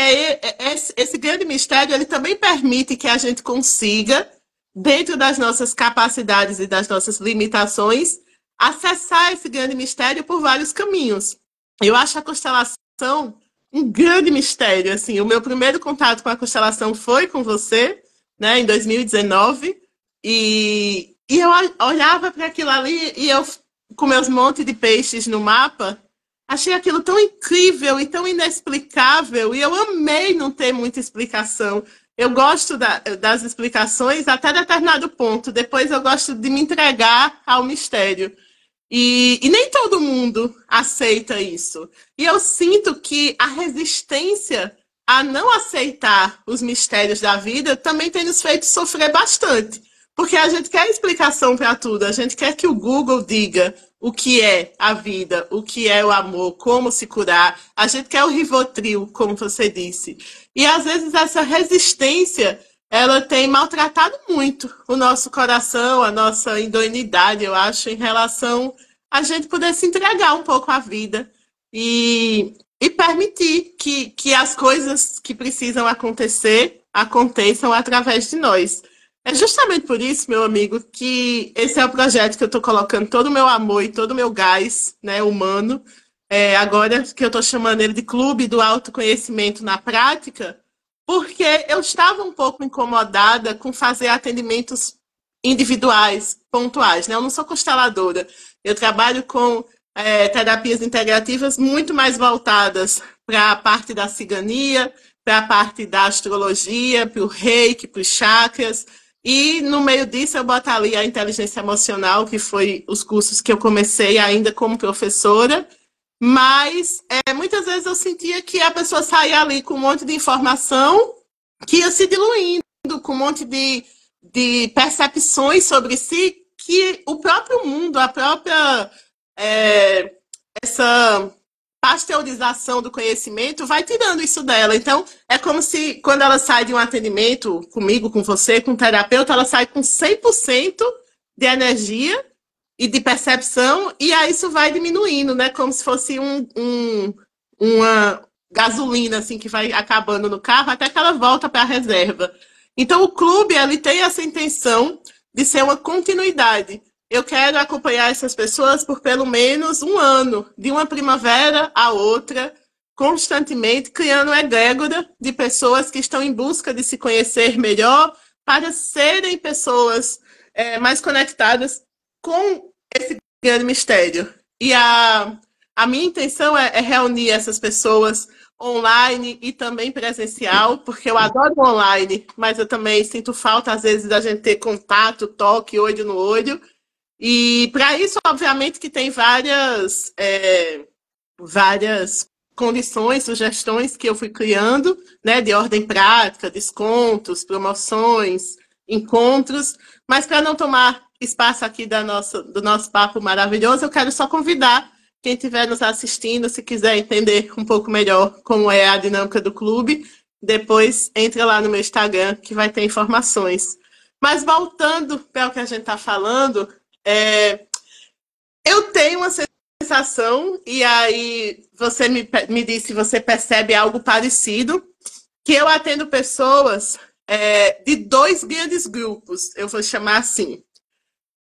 [SPEAKER 1] esse grande mistério ele também permite que a gente consiga, dentro das nossas capacidades e das nossas limitações, acessar esse grande mistério por vários caminhos. Eu acho a constelação um grande mistério. Assim, o meu primeiro contato com a constelação foi com você, né, em 2019, e eu olhava para aquilo ali e eu, com meus montes de peixes no mapa, achei aquilo tão incrível e tão inexplicável, e eu amei não ter muita explicação. Eu gosto das explicações até determinado ponto, depois eu gosto de me entregar ao mistério. E nem todo mundo aceita isso. E eu sinto que a resistência a não aceitar os mistérios da vida também tem nos feito sofrer bastante. Porque a gente quer explicação para tudo, a gente quer que o Google diga o que é a vida, o que é o amor, como se curar. A gente quer o Rivotril, como você disse. E às vezes essa resistência ela tem maltratado muito o nosso coração, a nossa idoneidade, eu acho, em relação a gente poder se entregar um pouco à vida e permitir que as coisas que precisam acontecer aconteçam através de nós. É justamente por isso, meu amigo, que esse é o projeto que eu estou colocando todo o meu amor e todo o meu gás, né, humano. Agora que eu estou chamando ele de Clube do Autoconhecimento na Prática, porque eu estava um pouco incomodada com fazer atendimentos individuais, pontuais, né? Eu não sou consteladora. Eu trabalho com terapias integrativas muito mais voltadas para a parte da cigania, para a parte da astrologia, para o reiki, para os chakras. E no meio disso eu boto ali a inteligência emocional, que foi os cursos que eu comecei ainda como professora, mas muitas vezes eu sentia que a pessoa saía ali com um monte de informação que ia se diluindo, com um monte de percepções sobre si, que o próprio mundo, a própria essa pasteurização do conhecimento vai tirando isso dela. Então, é como se quando ela sai de um atendimento comigo, com você, com um terapeuta, ela sai com 100% de energia e de percepção, e aí isso vai diminuindo, né? Como se fosse uma gasolina assim que vai acabando no carro até que ela volta para a reserva. Então o clube ele tem essa intenção de ser uma continuidade. eu quero acompanhar essas pessoas por pelo menos um ano, de uma primavera a outra, constantemente criando egrégora de pessoas que estão em busca de se conhecer melhor para serem pessoas mais conectadas com esse grande mistério. E a minha intenção é reunir essas pessoas online e também presencial, porque eu adoro o online, mas eu também sinto falta, às vezes, da gente ter contato, toque, olho no olho. E para isso, obviamente, que tem várias condições, sugestões que eu fui criando, né, de ordem prática, descontos, promoções, encontros, mas para não tomar espaço aqui do nosso papo maravilhoso, eu quero só convidar quem estiver nos assistindo, se quiser entender um pouco melhor como é a dinâmica do clube, depois entra lá no meu Instagram que vai ter informações. Mas voltando para o que a gente está falando, eu tenho uma sensação, e aí você me disse se você percebe algo parecido, que eu atendo pessoas de dois grandes grupos, eu vou chamar assim.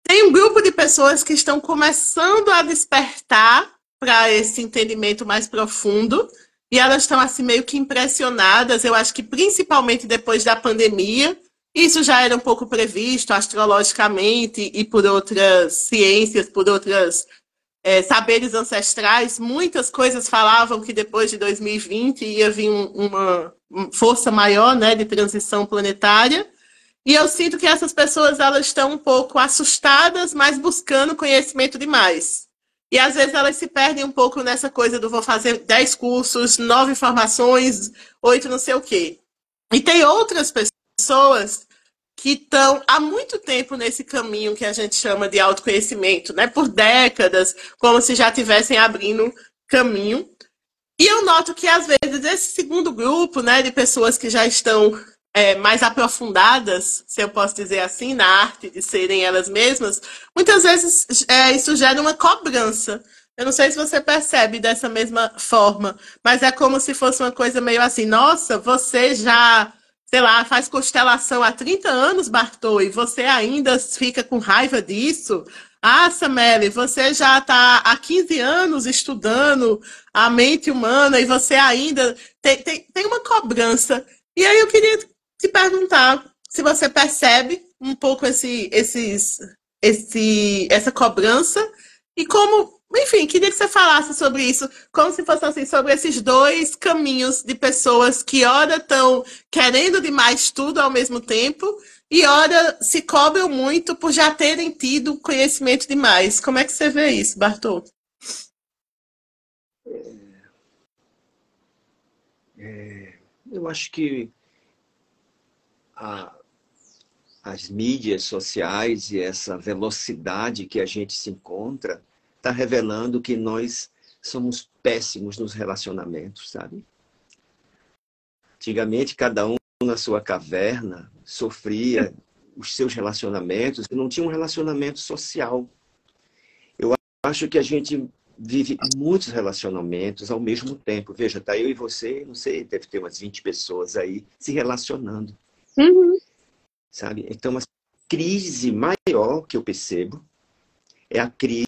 [SPEAKER 1] Tem um grupo de pessoas que estão começando a despertar para esse entendimento mais profundo, e elas estão assim meio que impressionadas, eu acho que principalmente depois da pandemia. Isso já era um pouco previsto astrologicamente e por outras ciências, por outras saberes ancestrais. Muitas coisas falavam que depois de 2020 ia vir uma força maior, né, de transição planetária. E eu sinto que essas pessoas elas estão um pouco assustadas, mas buscando conhecimento demais. E às vezes elas se perdem um pouco nessa coisa do vou fazer 10 cursos, 9 formações, 8 não sei o quê. E tem outras pessoas que estão há muito tempo nesse caminho que a gente chama de autoconhecimento, né? Por décadas, como se já estivessem abrindo caminho. E eu noto que, às vezes, esse segundo grupo, né, de pessoas que já estão mais aprofundadas, se eu posso dizer assim, na arte de serem elas mesmas, muitas vezes isso gera uma cobrança. Eu não sei se você percebe dessa mesma forma, mas é como se fosse uma coisa meio assim, nossa, você já, sei lá, faz constelação há 30 anos, Bartô, e você ainda fica com raiva disso? Ah, Samele, você já está há 15 anos estudando a mente humana e você ainda tem uma cobrança. E aí eu queria te perguntar se você percebe um pouco essa cobrança e como, enfim, queria que você falasse sobre isso, como se fosse assim, sobre esses dois caminhos de pessoas que ora estão querendo demais tudo ao mesmo tempo e ora se cobram muito por já terem tido conhecimento demais. Como é que você vê isso, Bartô?
[SPEAKER 2] Eu acho que a- as mídias sociais e essa velocidade que a gente se encontra está revelando que nós somos péssimos nos relacionamentos, sabe? Antigamente, cada um na sua caverna sofria os seus relacionamentos e não tinha um relacionamento social. Eu acho que a gente vive muitos relacionamentos ao mesmo tempo. Veja, tá eu e você, não sei, deve ter umas 20 pessoas aí se relacionando,
[SPEAKER 1] Uhum,
[SPEAKER 2] sabe? Então, a crise maior que eu percebo é a crise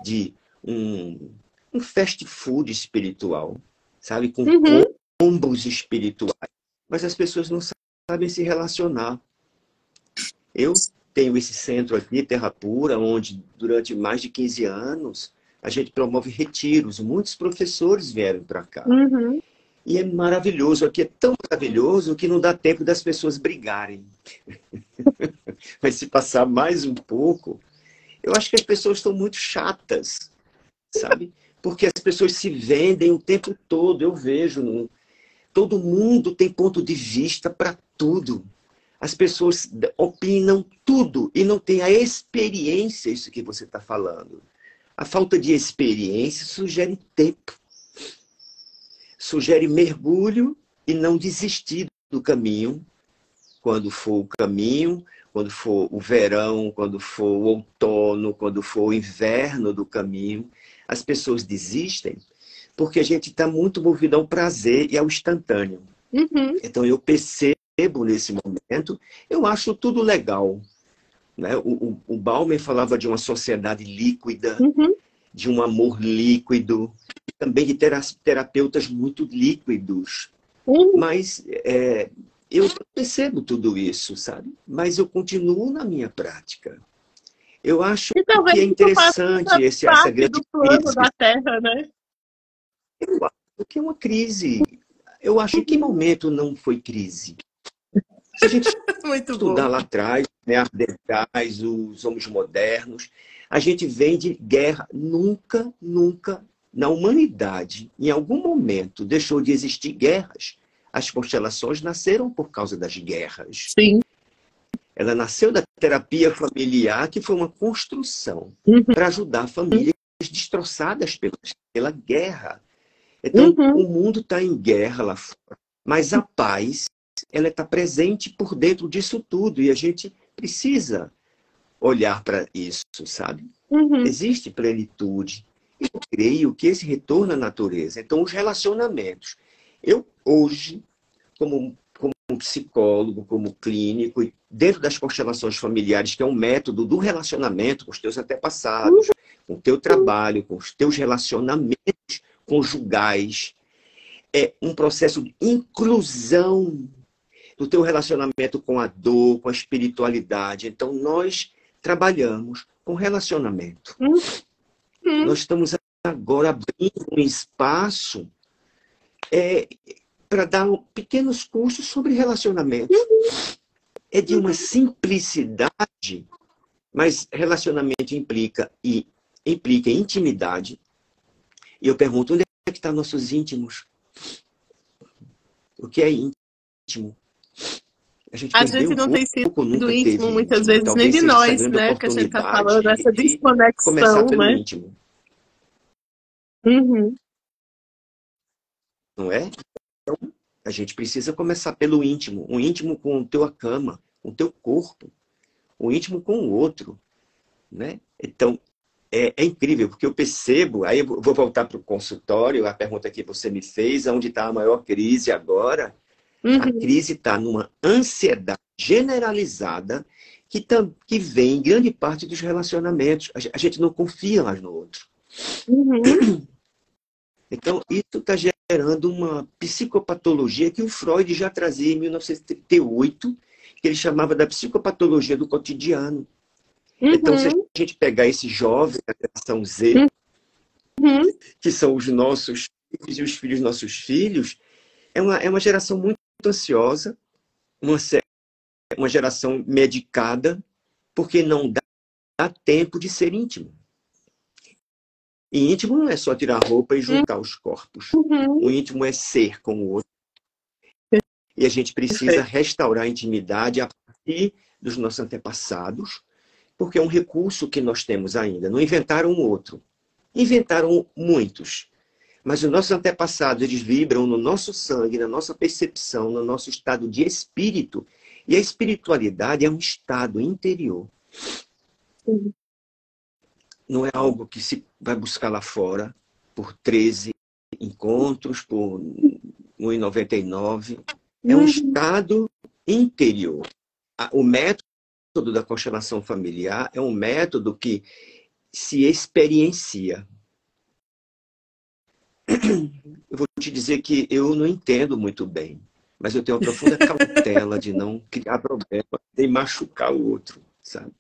[SPEAKER 2] de um fast food espiritual, sabe? Com
[SPEAKER 1] uhum,
[SPEAKER 2] combos espirituais. Mas as pessoas não sabem se relacionar. Eu tenho esse centro aqui, Terra Pura, onde durante mais de 15 anos a gente promove retiros. Muitos professores vieram para cá.
[SPEAKER 1] uhum.
[SPEAKER 2] E é maravilhoso. Aqui é tão maravilhoso que não dá tempo das pessoas brigarem. Mas se passar mais um pouco, eu acho que as pessoas estão muito chatas, sabe? Porque as pessoas se vendem o tempo todo. Eu vejo, todo mundo tem ponto de vista para tudo. As pessoas opinam tudo e não tem a experiência, isso que você está falando. A falta de experiência sugere tempo, sugere mergulho e não desistir do caminho, quando for o caminho, quando for o verão, quando for o outono, quando for o inverno do caminho. As pessoas desistem porque a gente está muito movido ao prazer e ao instantâneo.
[SPEAKER 1] Uhum.
[SPEAKER 2] Então eu percebo nesse momento, eu acho tudo legal, né? O Bauman falava de uma sociedade líquida,
[SPEAKER 1] Uhum.
[SPEAKER 2] de um amor líquido, também de terapeutas muito líquidos.
[SPEAKER 1] Uhum.
[SPEAKER 2] Mas eu percebo tudo isso, sabe? Mas eu continuo na minha prática. Eu acho
[SPEAKER 1] E talvez
[SPEAKER 2] que é
[SPEAKER 1] isso faça
[SPEAKER 2] interessante essa
[SPEAKER 1] parte
[SPEAKER 2] grande
[SPEAKER 1] do plano
[SPEAKER 2] crise.
[SPEAKER 1] da Terra, né?
[SPEAKER 2] Eu acho que é uma crise. Eu acho que em que momento não foi crise? Se a gente
[SPEAKER 1] Muito
[SPEAKER 2] estudar
[SPEAKER 1] bom.
[SPEAKER 2] lá atrás, né, Ardentais, os homens modernos, a gente vem de guerra. Nunca, nunca na humanidade, em algum momento, deixou de existir guerras. As constelações nasceram por causa das guerras.
[SPEAKER 1] Sim.
[SPEAKER 2] Ela nasceu da terapia familiar, que foi uma construção
[SPEAKER 1] Uhum.
[SPEAKER 2] para ajudar famílias destroçadas pela guerra. Então,
[SPEAKER 1] Uhum.
[SPEAKER 2] o mundo está em guerra lá fora, mas a paz, ela está presente por dentro disso tudo e a gente precisa olhar para isso, sabe?
[SPEAKER 1] Uhum.
[SPEAKER 2] Existe plenitude. E eu creio que esse retorno à natureza. Então, os relacionamentos. Eu, hoje, como um psicólogo, como clínico, e dentro das constelações familiares, que é um método do relacionamento com os teus antepassados, com o teu trabalho, com os teus relacionamentos conjugais, é um processo de inclusão do teu relacionamento com a dor, com a espiritualidade. Então, nós trabalhamos com relacionamento.
[SPEAKER 1] Uhum.
[SPEAKER 2] Nós estamos agora abrindo um espaço para dar pequenos cursos sobre relacionamento. É de uma simplicidade, mas relacionamento implica intimidade. E eu pergunto, onde é que estão nossos íntimos? O que é íntimo? A gente
[SPEAKER 1] A
[SPEAKER 2] perdeu
[SPEAKER 1] gente
[SPEAKER 2] um
[SPEAKER 1] não tem
[SPEAKER 2] pouco,
[SPEAKER 1] sido
[SPEAKER 2] nunca
[SPEAKER 1] íntimo
[SPEAKER 2] teve
[SPEAKER 1] muitas
[SPEAKER 2] íntimo.
[SPEAKER 1] vezes nem
[SPEAKER 2] Talvez
[SPEAKER 1] de
[SPEAKER 2] seja essa
[SPEAKER 1] nós,
[SPEAKER 2] grande
[SPEAKER 1] né? Que a gente está
[SPEAKER 2] oportunidade
[SPEAKER 1] falando, essa
[SPEAKER 2] de começar
[SPEAKER 1] desconexão,
[SPEAKER 2] pelo
[SPEAKER 1] né?
[SPEAKER 2] íntimo,
[SPEAKER 1] Uhum.
[SPEAKER 2] não é? A gente precisa começar pelo íntimo. O íntimo com a tua cama, com o teu corpo. O íntimo com o outro, né? Então, é incrível, porque eu percebo, aí eu vou voltar para o consultório, a pergunta que você me fez, onde está a maior crise agora? A
[SPEAKER 1] Uhum.
[SPEAKER 2] crise está numa ansiedade generalizada que vem em grande parte dos relacionamentos. A gente não confia mais no outro.
[SPEAKER 1] Uhum.
[SPEAKER 2] Então, isso está gerando uma psicopatologia que o Freud já trazia em 1938, que ele chamava da psicopatologia do cotidiano. Então, se a
[SPEAKER 1] Uhum.
[SPEAKER 2] gente pegar esses jovens da geração Z,
[SPEAKER 1] Uhum.
[SPEAKER 2] que são os nossos filhos e os filhos dos nossos filhos, é uma geração muito ansiosa, uma geração medicada, porque não dá tempo de ser íntimo. E íntimo não é só tirar a roupa e juntar os corpos. O
[SPEAKER 1] Uhum.
[SPEAKER 2] íntimo é ser com o outro. E a gente precisa
[SPEAKER 1] Perfeito.
[SPEAKER 2] restaurar a intimidade a partir dos nossos antepassados, porque é um recurso que nós temos ainda. Não inventaram um outro. Inventaram muitos. Mas os nossos antepassados, eles vibram no nosso sangue, na nossa percepção, no nosso estado de espírito. E a espiritualidade é um estado interior.
[SPEAKER 1] Uhum.
[SPEAKER 2] Não é algo que se vai buscar lá fora por 13 encontros, por 1,99. É um
[SPEAKER 1] Uhum.
[SPEAKER 2] estado interior. O método da constelação familiar é um método que se experiencia. Eu vou te dizer que eu não entendo muito bem, mas eu tenho uma profunda cautela de não criar problema, de machucar o outro, sabe?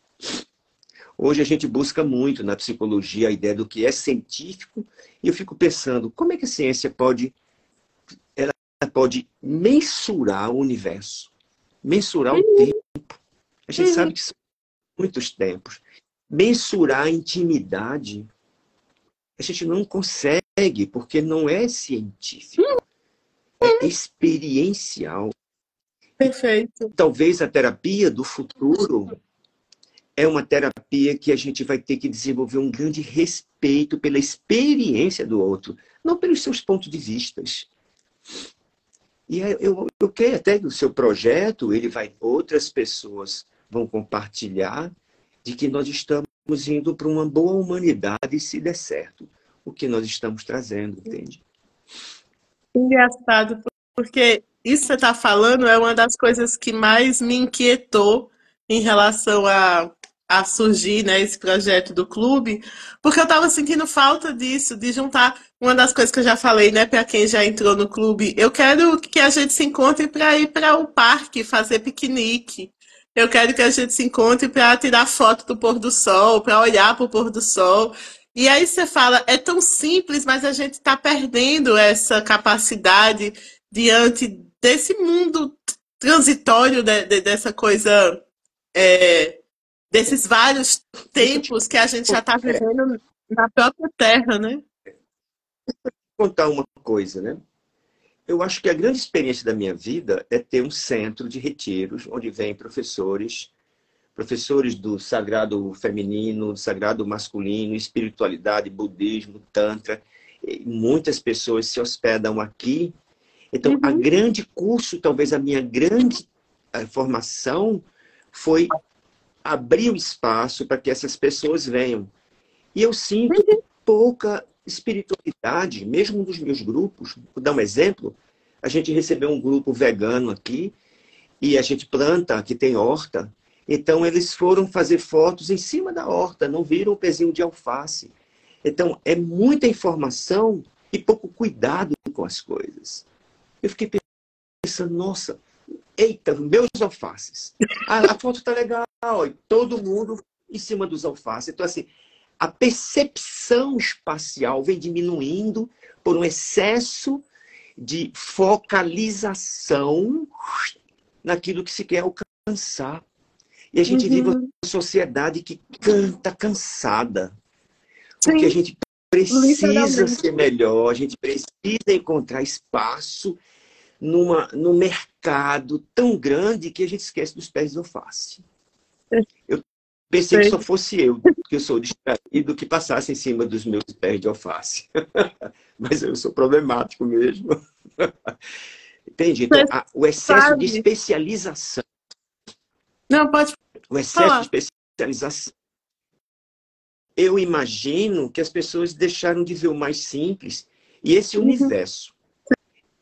[SPEAKER 2] Hoje a gente busca muito na psicologia a ideia do que é científico, e eu fico pensando, como é que a ciência pode mensurar o universo, mensurar o tempo? A gente
[SPEAKER 1] Uhum.
[SPEAKER 2] sabe que são muitos tempos. Mensurar a intimidade, a gente não consegue, porque não é científico, é experiencial.
[SPEAKER 1] Perfeito.
[SPEAKER 2] Talvez a terapia do futuro é uma terapia que a gente vai ter que desenvolver um grande respeito pela experiência do outro, não pelos seus pontos de vistas. E eu creio até que o seu projeto, outras pessoas vão compartilhar de que nós estamos indo para uma boa humanidade se der certo o que nós estamos trazendo, entende?
[SPEAKER 1] Engraçado, porque isso que você está falando é uma das coisas que mais me inquietou em relação a a surgir, né, esse projeto do clube, porque eu estava sentindo falta disso, de juntar uma das coisas que eu já falei, né, para quem já entrou no clube. Eu quero que a gente se encontre para ir para o parque, fazer piquenique. Eu quero que a gente se encontre para tirar foto do pôr do sol, para olhar para o pôr do sol. E aí você fala, é tão simples, mas a gente está perdendo essa capacidade diante desse mundo transitório dessa coisa, é, desses vários
[SPEAKER 2] Deixa eu te
[SPEAKER 1] tempos que a gente já está vivendo na própria Terra, né?
[SPEAKER 2] contar uma coisa, né? Eu acho que a grande experiência da minha vida é ter um centro de retiros, onde vêm professores do sagrado feminino, do sagrado masculino, espiritualidade, budismo, tantra. E muitas pessoas se hospedam aqui. Então, a
[SPEAKER 1] Uhum,
[SPEAKER 2] grande curso, talvez a minha grande formação, foi abrir o espaço para que essas pessoas venham. E eu sinto
[SPEAKER 1] uhum,
[SPEAKER 2] pouca espiritualidade, mesmo dos meus grupos. Vou dar um exemplo. A gente recebeu um grupo vegano aqui e a gente planta, aqui tem horta. Então, eles foram fazer fotos em cima da horta, não viram o pezinho de alface. Então, é muita informação e pouco cuidado com as coisas. Eu fiquei pensando, nossa, eita, meus alfaces. A foto tá legal, e todo mundo em cima dos alfaces. Então, assim, a percepção espacial vem diminuindo por um excesso de focalização naquilo que se quer alcançar. E a gente vive uma
[SPEAKER 1] uhum.
[SPEAKER 2] sociedade que canta cansada, porque a
[SPEAKER 1] Sim,
[SPEAKER 2] gente precisa
[SPEAKER 1] literalmente.
[SPEAKER 2] ser melhor, a gente precisa encontrar espaço no mercado tão grande que a gente esquece dos pés de alface. Eu pensei que só
[SPEAKER 1] Perfeito.
[SPEAKER 2] fosse eu, que eu sou distraído, que passasse em cima dos meus pés de alface. Mas eu sou problemático mesmo. Entende? Então,
[SPEAKER 1] Você
[SPEAKER 2] o excesso de
[SPEAKER 1] sabe?
[SPEAKER 2] especialização,
[SPEAKER 1] Não, pode
[SPEAKER 2] o excesso de
[SPEAKER 1] falar.
[SPEAKER 2] especialização, eu imagino que as pessoas deixaram de ver o mais simples. E esse
[SPEAKER 1] Uhum,
[SPEAKER 2] universo,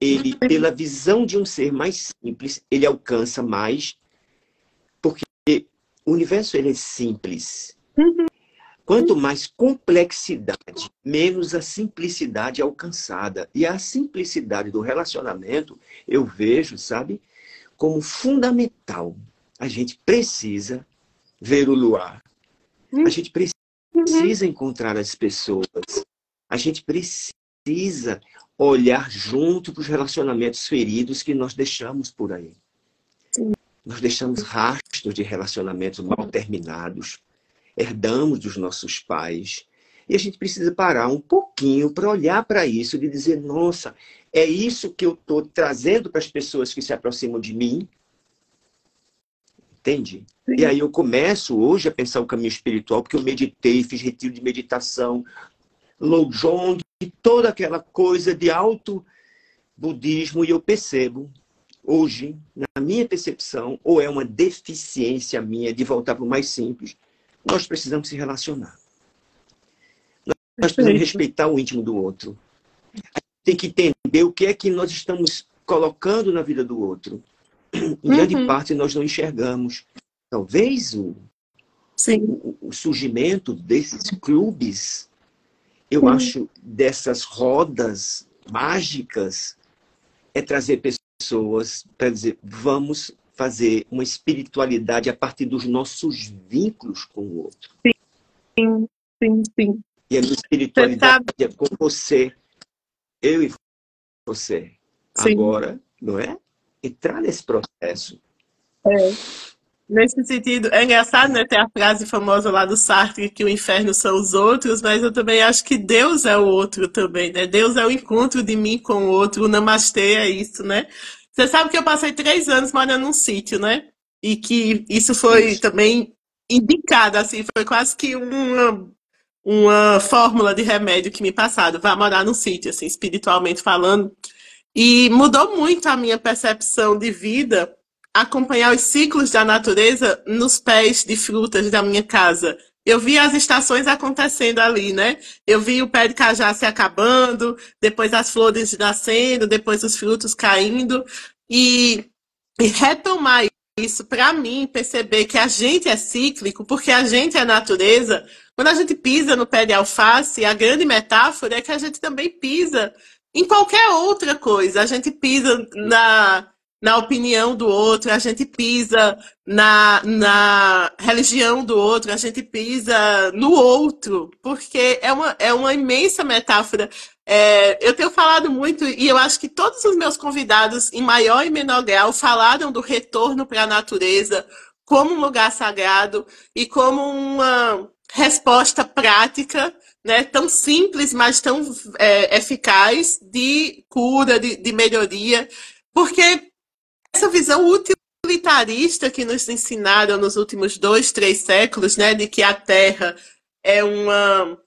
[SPEAKER 2] ele, pela visão de um ser mais simples, ele alcança mais, porque o universo ele é simples.
[SPEAKER 1] uhum,
[SPEAKER 2] Quanto mais complexidade, menos a simplicidade é alcançada. E a simplicidade do relacionamento, eu vejo, sabe, como fundamental. A gente precisa ver o luar. A gente
[SPEAKER 1] uhum.
[SPEAKER 2] precisa encontrar as pessoas. A gente precisa olhar junto para os relacionamentos feridos que nós deixamos por aí. Nós deixamos rastros de relacionamentos mal terminados, herdamos dos nossos pais. E a gente precisa parar um pouquinho para olhar para isso e dizer, nossa, é isso que eu estou trazendo para as pessoas que se aproximam de mim, entende? E
[SPEAKER 1] Sim.
[SPEAKER 2] aí eu começo hoje a pensar o caminho espiritual, porque eu meditei, fiz retiro de meditação, Lojong, toda aquela coisa de alto budismo, e eu percebo, hoje, na minha percepção, ou é uma deficiência minha de voltar para o mais simples, nós precisamos se relacionar. Nós precisamos
[SPEAKER 1] Perfeito.
[SPEAKER 2] respeitar o íntimo do outro. Tem que entender o que é que nós estamos colocando na vida do outro. Em grande
[SPEAKER 1] Uhum,
[SPEAKER 2] parte, nós não enxergamos. Talvez
[SPEAKER 1] sim.
[SPEAKER 2] o surgimento desses clubes, eu
[SPEAKER 1] Sim.
[SPEAKER 2] acho, dessas rodas mágicas, é trazer pessoas para dizer, vamos fazer uma espiritualidade a partir dos nossos vínculos com o outro.
[SPEAKER 1] Sim, sim, sim.
[SPEAKER 2] E a minha
[SPEAKER 1] Você
[SPEAKER 2] espiritualidade
[SPEAKER 1] sabe?
[SPEAKER 2] é com você, eu e você.
[SPEAKER 1] Sim.
[SPEAKER 2] Agora, não é? Entrar nesse processo.
[SPEAKER 1] É. Nesse sentido, é engraçado, né, ter a frase famosa lá do Sartre que o inferno são os outros, mas eu também acho que Deus é o outro também, né? Deus é o encontro de mim com o outro, o namastê é isso, né? Você sabe que eu passei 3 anos morando num sítio, né? E que isso foi
[SPEAKER 2] Isso.
[SPEAKER 1] também indicado, assim, foi quase que uma fórmula de remédio que me passaram. Vá morar num sítio, assim, espiritualmente falando. E mudou muito a minha percepção de vida acompanhar os ciclos da natureza nos pés de frutas da minha casa. Eu vi as estações acontecendo ali, né? Eu vi o pé de cajá se acabando, depois as flores nascendo, depois os frutos caindo, e, e retomar isso para mim perceber que a gente é cíclico, porque a gente é natureza. Quando a gente pisa no pé de alface, a grande metáfora é que a gente também pisa em qualquer outra coisa. A gente pisa na opinião do outro, a gente pisa na religião do outro, a gente pisa no outro, porque é uma imensa metáfora. Eu tenho falado muito, e eu acho que todos os meus convidados, em maior e menor grau, falaram do retorno para a natureza como um lugar sagrado e como uma resposta prática, né, tão simples, mas tão eficaz de cura, de melhoria, porque essa visão utilitarista que nos ensinaram nos últimos 2, 3 séculos, né, de que a Terra é uma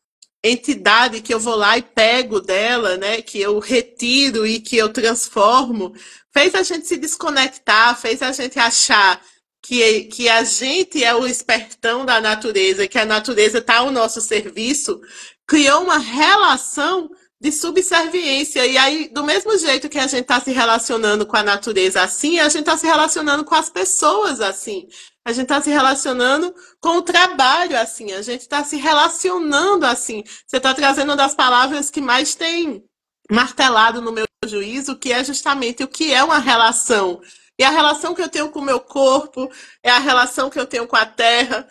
[SPEAKER 1] entidade que eu vou lá e pego dela, né, que eu retiro e que eu transformo, fez a gente se desconectar, fez a gente achar que a gente é o espertão da natureza, que a natureza está ao nosso serviço, criou uma relação de subserviência. E aí, do mesmo jeito que a gente está se relacionando com a natureza assim, a gente está se relacionando com as pessoas assim. A gente está se relacionando com o trabalho assim. A gente está se relacionando assim. Você está trazendo uma das palavras que mais tem martelado no meu juízo, que é justamente o que é uma relação. E a relação que eu tenho com o meu corpo, é a relação que eu tenho com a terra,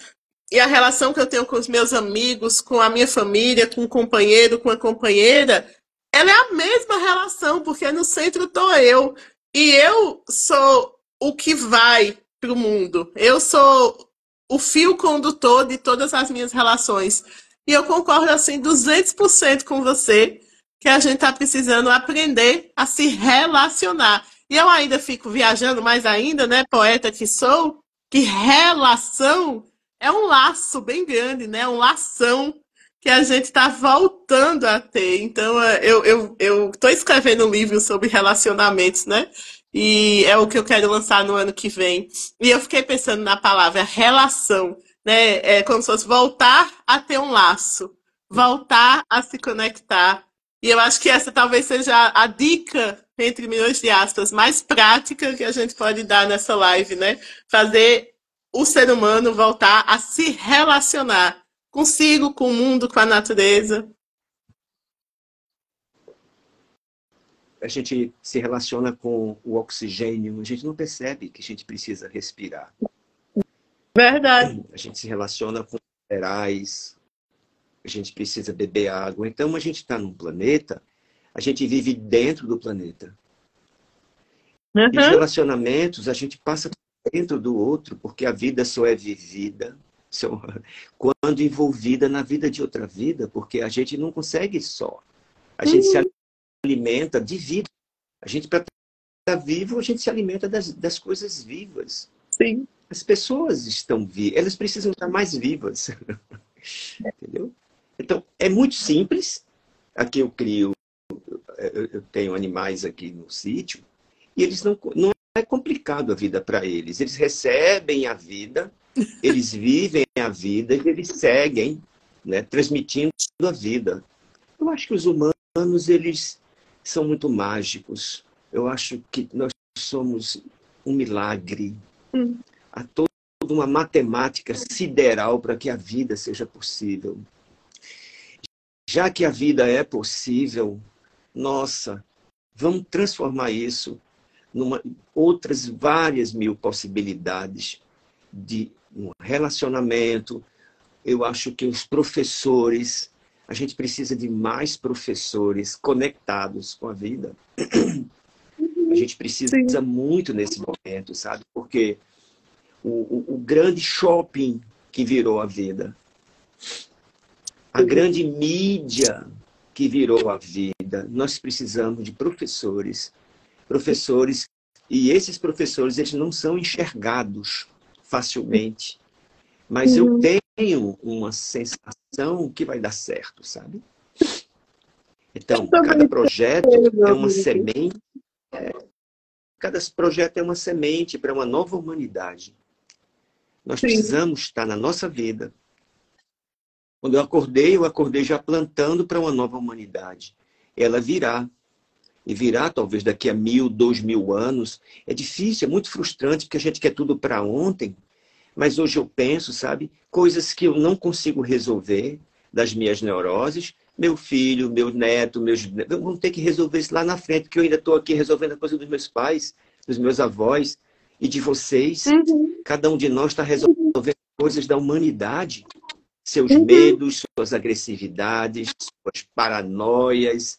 [SPEAKER 1] e a relação que eu tenho com os meus amigos, com a minha família, com um companheiro, com a companheira, ela é a mesma relação, porque no centro estou eu. E eu sou o que vai para o mundo. Eu sou o fio condutor de todas as minhas relações. E eu concordo, assim, 200% com você, que a gente está precisando aprender a se relacionar. E eu ainda fico viajando mais ainda, né, poeta que sou, que relação é um laço bem grande, né? Um lação que a gente está voltando a ter. Então, eu estou escrevendo um livro sobre relacionamentos, né? E é o que eu quero lançar no ano que vem. E eu fiquei pensando na palavra relação, né? É como se fosse voltar a ter um laço, voltar a se conectar. E eu acho que essa talvez seja a dica, entre milhões de aspas, mais prática que a gente pode dar nessa live, né? Fazer o ser humano voltar a se relacionar consigo, com o mundo, com a natureza.
[SPEAKER 2] A gente se relaciona com o oxigênio, a gente não percebe que a gente precisa respirar.
[SPEAKER 1] Verdade.
[SPEAKER 2] A gente se relaciona com minerais, a gente precisa beber água. Então, a gente está num planeta, a gente vive dentro do planeta. E os relacionamentos, a gente passa dentro do outro, porque a vida só é vivida quando envolvida na vida de outra vida, porque a gente não consegue só. A gente se alimenta de vida. A gente, para estar vivo, a gente se alimenta das coisas vivas.
[SPEAKER 1] Sim.
[SPEAKER 2] As pessoas estão vivas, elas precisam estar mais vivas. Entendeu? Então, é muito simples. Aqui eu crio, eu tenho animais aqui no sítio, e eles não é complicado a vida para eles. Eles recebem a vida, eles vivem a vida e eles seguem, né, transmitindo a vida. Eu acho que os humanos, eles são muito mágicos. Eu acho que nós somos um milagre. Há toda uma matemática sideral para que a vida seja possível. Já que a vida é possível, nossa, vamos transformar isso numa outras várias mil possibilidades de um relacionamento. Eu acho que os professores, a gente precisa de mais professores conectados com a vida. A gente precisa muito nesse momento, sabe? Porque o grande shopping que virou a vida, a grande mídia que virou a vida, nós precisamos de professores, e esses professores, eles não são enxergados facilmente, mas eu tenho uma sensação que vai dar certo, sabe? Então, cada projeto é uma semente, cada projeto é uma semente para uma nova humanidade. Nós precisamos estar na nossa vida. Quando eu acordei já plantando para uma nova humanidade. Ela virá. e virá talvez daqui a 1000, 2000 anos, é difícil, é muito frustrante, porque a gente quer tudo para ontem. Mas hoje eu penso, sabe, coisas que eu não consigo resolver das minhas neuroses, meu filho, meu neto, vão ter que resolver isso lá na frente, porque eu ainda estou aqui resolvendo a coisa dos meus pais, dos meus avós e de vocês.
[SPEAKER 1] Uhum.
[SPEAKER 2] Cada um de nós está resolvendo coisas da humanidade, seus medos, suas agressividades, suas paranoias,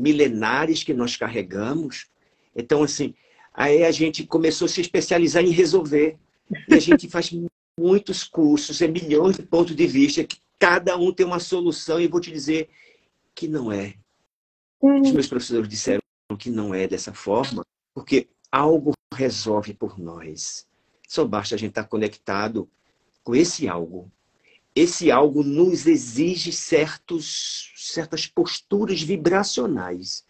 [SPEAKER 2] milenares que nós carregamos. Então, assim, aí a gente começou a se especializar em resolver. E a gente faz muitos cursos, milhões de pontos de vista, que cada um tem uma solução, e vou te dizer que não é. Os meus professores disseram que não é dessa forma, porque algo resolve por nós. Só basta a gente estar conectado com esse algo. Esse algo nos exige certas posturas vibracionais.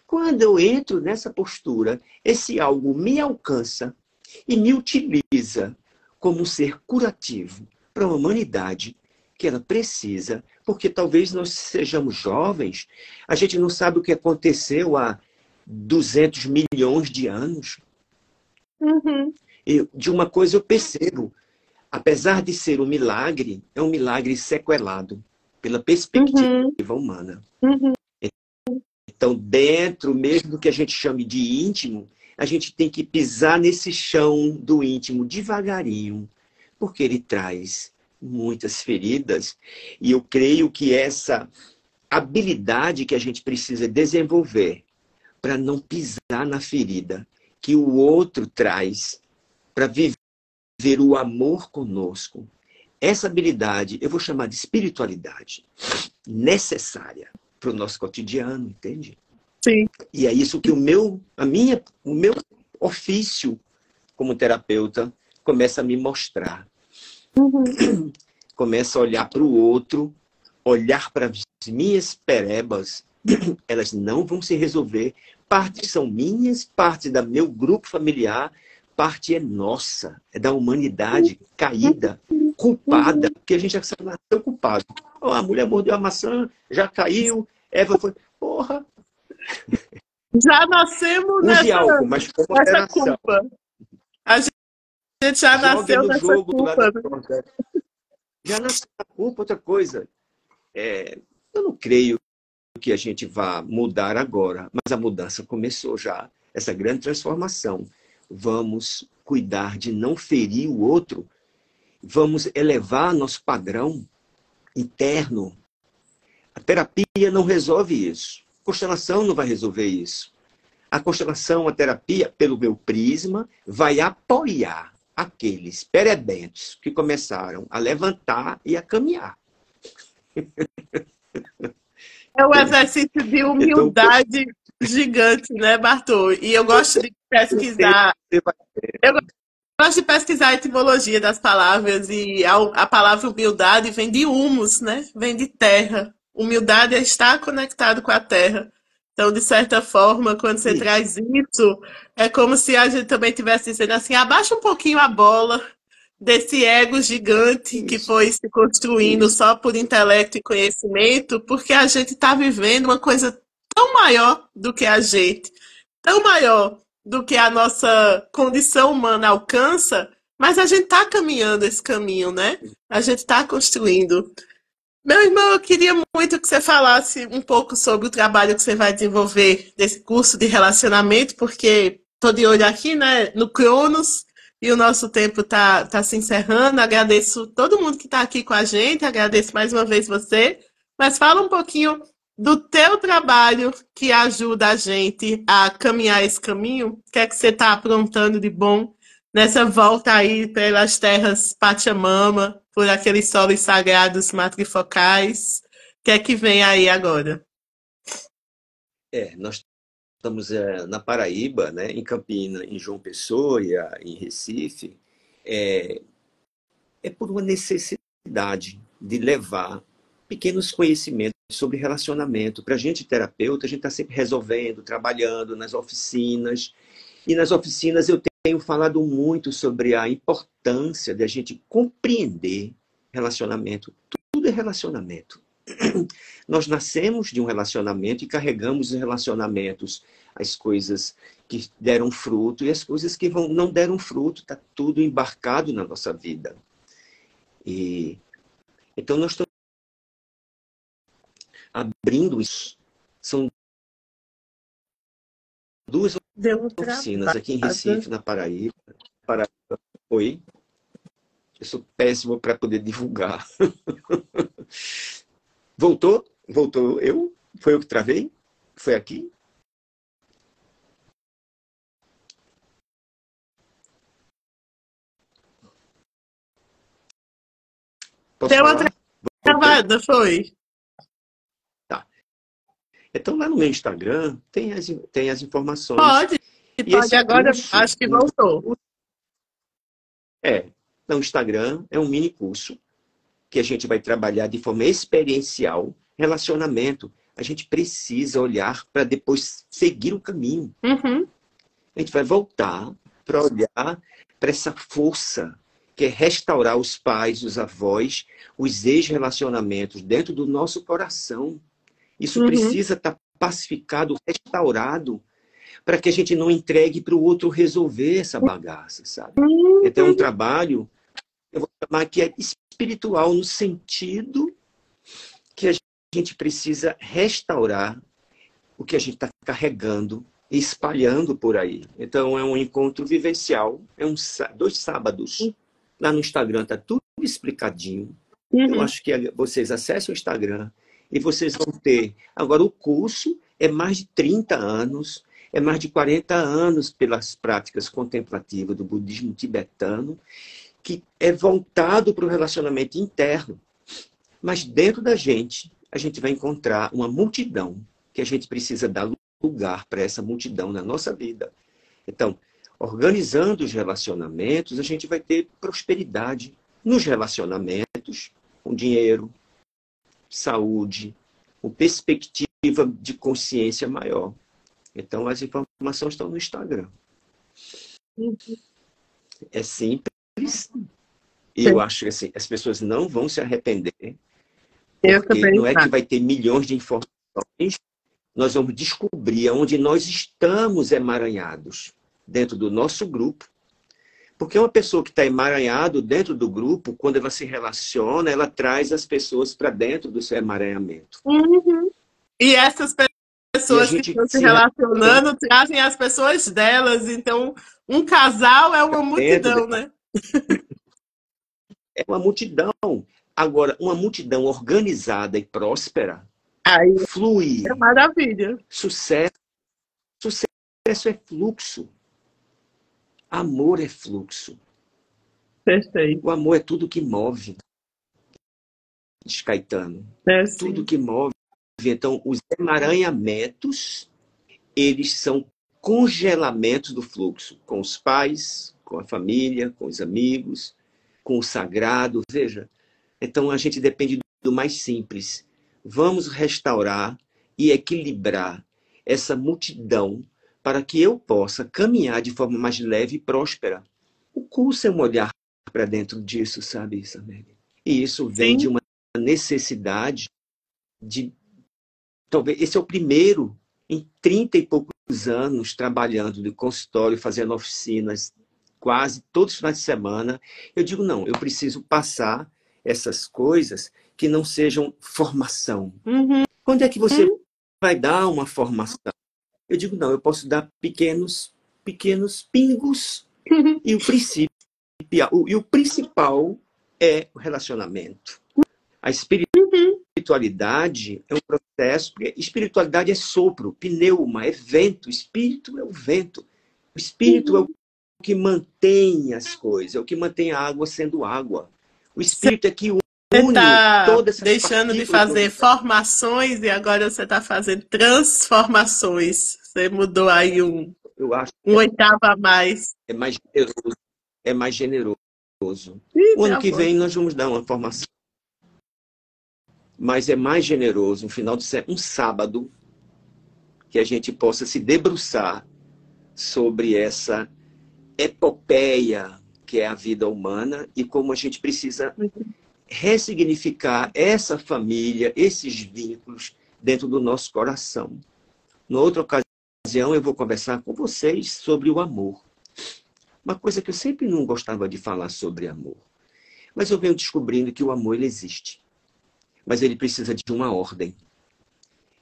[SPEAKER 2] Quando eu entro nessa postura, esse algo me alcança e me utiliza como um ser curativo para a humanidade que ela precisa, porque talvez nós sejamos jovens, a gente não sabe o que aconteceu há 200 milhões de anos.
[SPEAKER 1] Uhum.
[SPEAKER 2] E de uma coisa eu percebo, apesar de ser um milagre, é um milagre sequelado pela perspectiva humana.
[SPEAKER 1] Uhum.
[SPEAKER 2] Então, dentro mesmo do que a gente chame de íntimo, a gente tem que pisar nesse chão do íntimo devagarinho, porque ele traz muitas feridas. E eu creio que essa habilidade que a gente precisa desenvolver para não pisar na ferida que o outro traz, para viver o amor conosco. Essa habilidade, eu vou chamar de espiritualidade, necessária para o nosso cotidiano, entende?
[SPEAKER 1] Sim.
[SPEAKER 2] E é isso que o meu ofício como terapeuta começa a me mostrar.
[SPEAKER 1] Uhum.
[SPEAKER 2] Começa a olhar para o outro, olhar para as minhas perebas, elas não vão se resolver. Partes são minhas, parte da meu grupo familiar, parte é nossa, é da humanidade caída, culpada, porque a gente já nasceu culpado. Oh, a mulher mordeu a maçã, já caiu, Eva foi... Porra!
[SPEAKER 1] Já nascemos
[SPEAKER 2] Use algo, mas com
[SPEAKER 1] nessa
[SPEAKER 2] moderação.
[SPEAKER 1] culpa. A gente já nasceu
[SPEAKER 2] no
[SPEAKER 1] nessa
[SPEAKER 2] jogo
[SPEAKER 1] culpa.
[SPEAKER 2] Já nasceu na culpa, outra coisa. Eu não creio que a gente vá mudar agora, mas a mudança começou já, essa grande transformação. Vamos cuidar de não ferir o outro, vamos elevar nosso padrão interno. A terapia não resolve isso. A constelação não vai resolver isso. A constelação, a terapia, pelo meu prisma, vai apoiar aqueles perebentos que começaram a levantar e a caminhar.
[SPEAKER 1] É um exercício de humildade gigante, né, Bartô? E eu gosto de pesquisar. Eu gosto de pesquisar a etimologia das palavras, e a palavra humildade vem de humus, né? Vem de terra. Humildade é estar conectado com a terra. Então, de certa forma, quando você traz isso, é como se a gente também estivesse dizendo assim, abaixa um pouquinho a bola desse ego gigante que foi se construindo só por intelecto e conhecimento, porque a gente está vivendo uma coisa tão maior do que a gente, tão maior do que a nossa condição humana alcança, mas a gente está caminhando esse caminho, né? A gente está construindo. Meu irmão, eu queria muito que você falasse um pouco sobre o trabalho que você vai desenvolver desse curso de relacionamento, porque estou de olho aqui, né, no Cronos, e o nosso tempo tá se encerrando. Agradeço todo mundo que está aqui com a gente, agradeço mais uma vez você, mas fala um pouquinho do teu trabalho que ajuda a gente a caminhar esse caminho. O que é que você está aprontando de bom nessa volta aí pelas terras Pachamama, por aqueles solos sagrados matrifocais? O que é que vem aí agora?
[SPEAKER 2] Nós estamos na Paraíba, né, em Campina, em João Pessoa e em Recife. É por uma necessidade de levar pequenos conhecimentos sobre relacionamento. Para a gente, terapeuta, a gente está sempre resolvendo, trabalhando nas oficinas. E nas oficinas eu tenho falado muito sobre a importância de a gente compreender relacionamento. Tudo é relacionamento. Nós nascemos de um relacionamento e carregamos os relacionamentos, as coisas que deram fruto e as coisas que não deram fruto, está tudo embarcado na nossa vida. E então nós estamos abrindo isso. São duas
[SPEAKER 1] Deu um
[SPEAKER 2] oficinas aqui em
[SPEAKER 1] trabalho.
[SPEAKER 2] Recife, na Paraíba. Oi? Eu sou péssimo para poder divulgar. Voltou? Voltou eu? Foi eu que travei? Foi aqui? Posso
[SPEAKER 1] Deu uma
[SPEAKER 2] falar?
[SPEAKER 1] travada, foi?
[SPEAKER 2] Tá. Então, lá no meu Instagram, tem as informações.
[SPEAKER 1] Pode,
[SPEAKER 2] E
[SPEAKER 1] pode.
[SPEAKER 2] esse
[SPEAKER 1] Agora
[SPEAKER 2] curso,
[SPEAKER 1] acho que voltou.
[SPEAKER 2] no Instagram, é um mini curso que a gente vai trabalhar de forma experiencial relacionamento. A gente precisa olhar para depois seguir o caminho.
[SPEAKER 1] Uhum.
[SPEAKER 2] A gente vai voltar para olhar para essa força que é restaurar os pais, os avós, os ex-relacionamentos dentro do nosso coração. Isso precisa estar pacificado, restaurado, para que a gente não entregue para o outro resolver essa bagaça, sabe? Então é um trabalho, eu vou chamar que é espiritual, no sentido que a gente precisa restaurar o que a gente está carregando e espalhando por aí. Então é um encontro vivencial, é 2 sábados. Lá no Instagram está tudo explicadinho. Eu acho que vocês acessem o Instagram e vocês vão ter. Agora, o curso é mais de 30 anos, é mais de 40 anos pelas práticas contemplativas do budismo tibetano, que é voltado para o relacionamento interno. Mas dentro da gente, a gente vai encontrar uma multidão que a gente precisa dar lugar para essa multidão na nossa vida. Então, organizando os relacionamentos, a gente vai ter prosperidade nos relacionamentos, com dinheiro, saúde, com perspectiva de consciência maior. Então, as informações estão no Instagram. É simples. E eu acho que assim, as pessoas não vão se arrepender, porque não é que vai ter milhões de informações, nós vamos descobrir onde nós estamos emaranhados dentro do nosso grupo. Porque uma pessoa que está emaranhado dentro do grupo, quando ela se relaciona, ela traz as pessoas para dentro do seu emaranhamento.
[SPEAKER 1] E essas pessoas que estão se relacionando trazem as pessoas delas. Então, um casal é uma multidão, né?
[SPEAKER 2] É uma multidão. Agora, uma multidão organizada e próspera flui.
[SPEAKER 1] É maravilha.
[SPEAKER 2] Sucesso é fluxo. Amor é fluxo.
[SPEAKER 1] Perfeito.
[SPEAKER 2] O amor é tudo que move. Diz Caetano. Tudo que move. Então, os emaranhamentos, eles são congelamentos do fluxo. Com os pais, com a família, com os amigos, com o sagrado. Veja, então a gente depende do mais simples. Vamos restaurar e equilibrar essa multidão para que eu possa caminhar de forma mais leve e próspera. O curso é um olhar para dentro disso, sabe, Sameli? E isso vem de uma necessidade de... Talvez esse é o primeiro em 30 e poucos anos trabalhando de consultório, fazendo oficinas quase todos os finais de semana. Eu digo, não, eu preciso passar essas coisas que não sejam formação. Quando é que você vai dar uma formação? Eu digo, não, eu posso dar pequenos pingos e o principal é o relacionamento. A espiritualidade é um processo, porque espiritualidade é sopro, pneuma, é vento, espírito é o vento. O espírito é o que mantém as coisas, é o que mantém a água sendo água. O espírito é que une todas essas
[SPEAKER 1] deixando de fazer formações e agora você está fazendo transformações. Você mudou aí um oitavo a mais.
[SPEAKER 2] É mais generoso. O ano que vem nós vamos dar uma formação. Mas é mais generoso, um sábado, que a gente possa se debruçar sobre essa epopeia que é a vida humana e como a gente precisa ressignificar essa família, esses vínculos dentro do nosso coração. Numa outra ocasião, eu vou conversar com vocês sobre o amor. Uma coisa que eu sempre não gostava de falar sobre amor. Mas eu venho descobrindo que o amor ele existe. Mas ele precisa de uma ordem.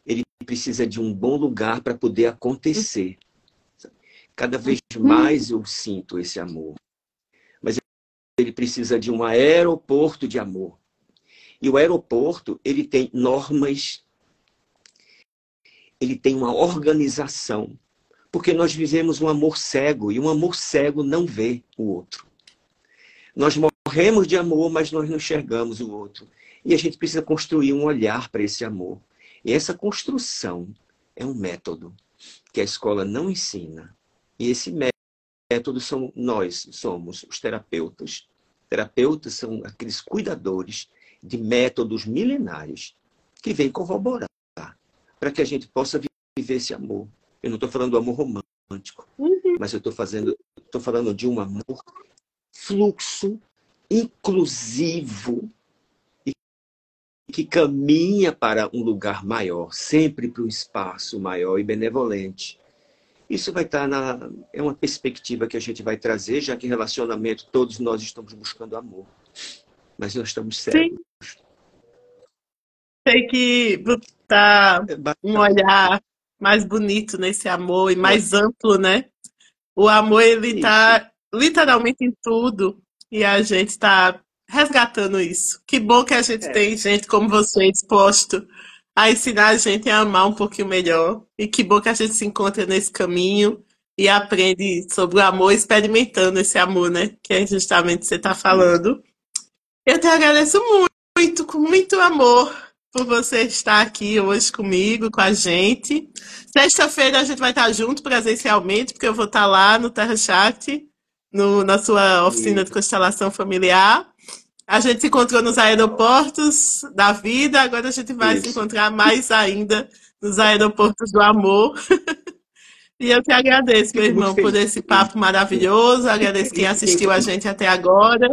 [SPEAKER 2] Ele precisa de um bom lugar para poder acontecer. Cada vez mais eu sinto esse amor. Mas ele precisa de um aeroporto de amor. E o aeroporto, ele tem normas, ele tem uma organização. Porque nós vivemos um amor cego, e um amor cego não vê o outro. Nós morremos de amor, mas nós não enxergamos o outro. E a gente precisa construir um olhar para esse amor. E essa construção é um método que a escola não ensina. E esse método somos os terapeutas. Terapeutas são aqueles cuidadores de métodos milenares que vêm corroborar para que a gente possa viver esse amor. Eu não estou falando do amor romântico, mas eu estou falando de um amor fluxo, inclusivo, e que caminha para um lugar maior, sempre para um espaço maior e benevolente. Isso vai estar é uma perspectiva que a gente vai trazer, já que em relacionamento todos nós estamos buscando amor. Mas nós estamos cegos.
[SPEAKER 1] Sim. Tem que botar um olhar mais bonito nesse amor e mais amplo, né? O amor, ele está literalmente em tudo e a gente está resgatando isso. Que bom que a gente tem gente como você disposto a ensinar a gente a amar um pouquinho melhor. E que bom que a gente se encontra nesse caminho e aprende sobre o amor, experimentando esse amor, né? Que é justamente o que você está falando. Eu te agradeço muito, com muito amor, por você estar aqui hoje comigo, com a gente. Sexta-feira a gente vai estar junto presencialmente, porque eu vou estar lá no Terra Chat, na sua oficina de constelação familiar. A gente se encontrou nos aeroportos da vida, agora a gente vai se encontrar mais ainda nos aeroportos do amor. E eu te agradeço, meu irmão, por esse papo maravilhoso. Agradeço quem assistiu a gente até agora.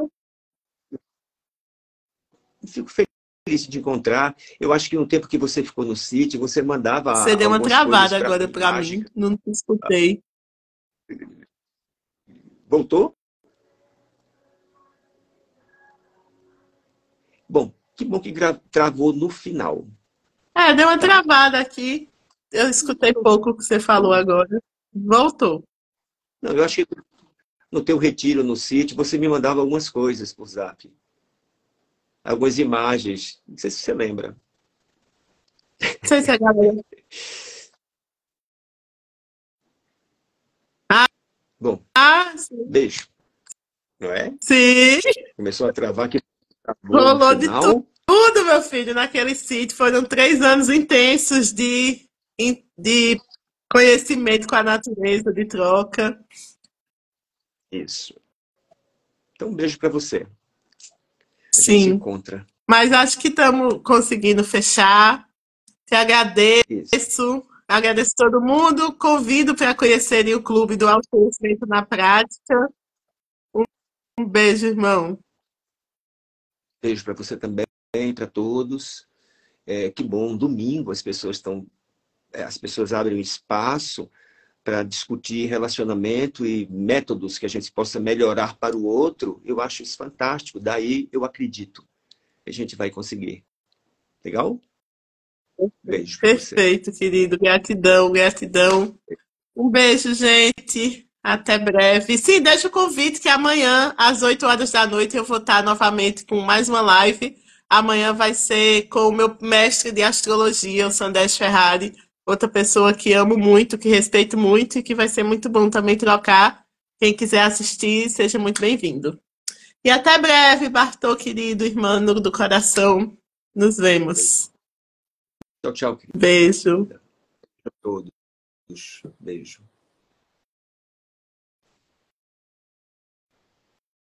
[SPEAKER 2] Fico feliz de encontrar. Eu acho que no tempo que você ficou no sítio, você mandava.
[SPEAKER 1] Você deu uma travada agora para mim. Não te escutei.
[SPEAKER 2] Voltou? Bom, que bom que travou no final.
[SPEAKER 1] Deu uma travada aqui. Eu escutei pouco o que você falou agora. Voltou.
[SPEAKER 2] Não, eu acho que no teu retiro no sítio, você me mandava algumas coisas por zap. Algumas imagens. Não sei se você lembra.
[SPEAKER 1] Não sei se é galera.
[SPEAKER 2] Bom, beijo. Não é?
[SPEAKER 1] Sim.
[SPEAKER 2] Começou a travar aqui.
[SPEAKER 1] Rolou de tudo, meu filho, naquele sítio. Foram 3 anos intensos de conhecimento com a natureza, de troca.
[SPEAKER 2] Isso. Então, um beijo para você. A
[SPEAKER 1] Sim.
[SPEAKER 2] gente se encontra.
[SPEAKER 1] Mas acho que estamos conseguindo fechar. Te agradeço. Isso. Agradeço todo mundo. Convido para conhecerem o Clube do Autoconhecimento na Prática. Um beijo, irmão.
[SPEAKER 2] Beijo para você também, para todos. Que bom, domingo as pessoas abrem um espaço para discutir relacionamento e métodos que a gente possa melhorar para o outro. Eu acho isso fantástico. Daí eu acredito que a gente vai conseguir. Legal? Beijo para você.
[SPEAKER 1] Perfeito, querido. Gratidão, gratidão. Um beijo, gente. Até breve. Sim, deixa o convite que amanhã, às 8 horas da noite, eu vou estar novamente com mais uma live. Amanhã vai ser com o meu mestre de astrologia, o Sandés Ferrari, outra pessoa que amo muito, que respeito muito e que vai ser muito bom também trocar. Quem quiser assistir, seja muito bem-vindo. E até breve, Bartô, querido irmão do coração. Nos vemos.
[SPEAKER 2] Tchau, tchau.
[SPEAKER 1] Beijo.
[SPEAKER 2] A todos. Beijo.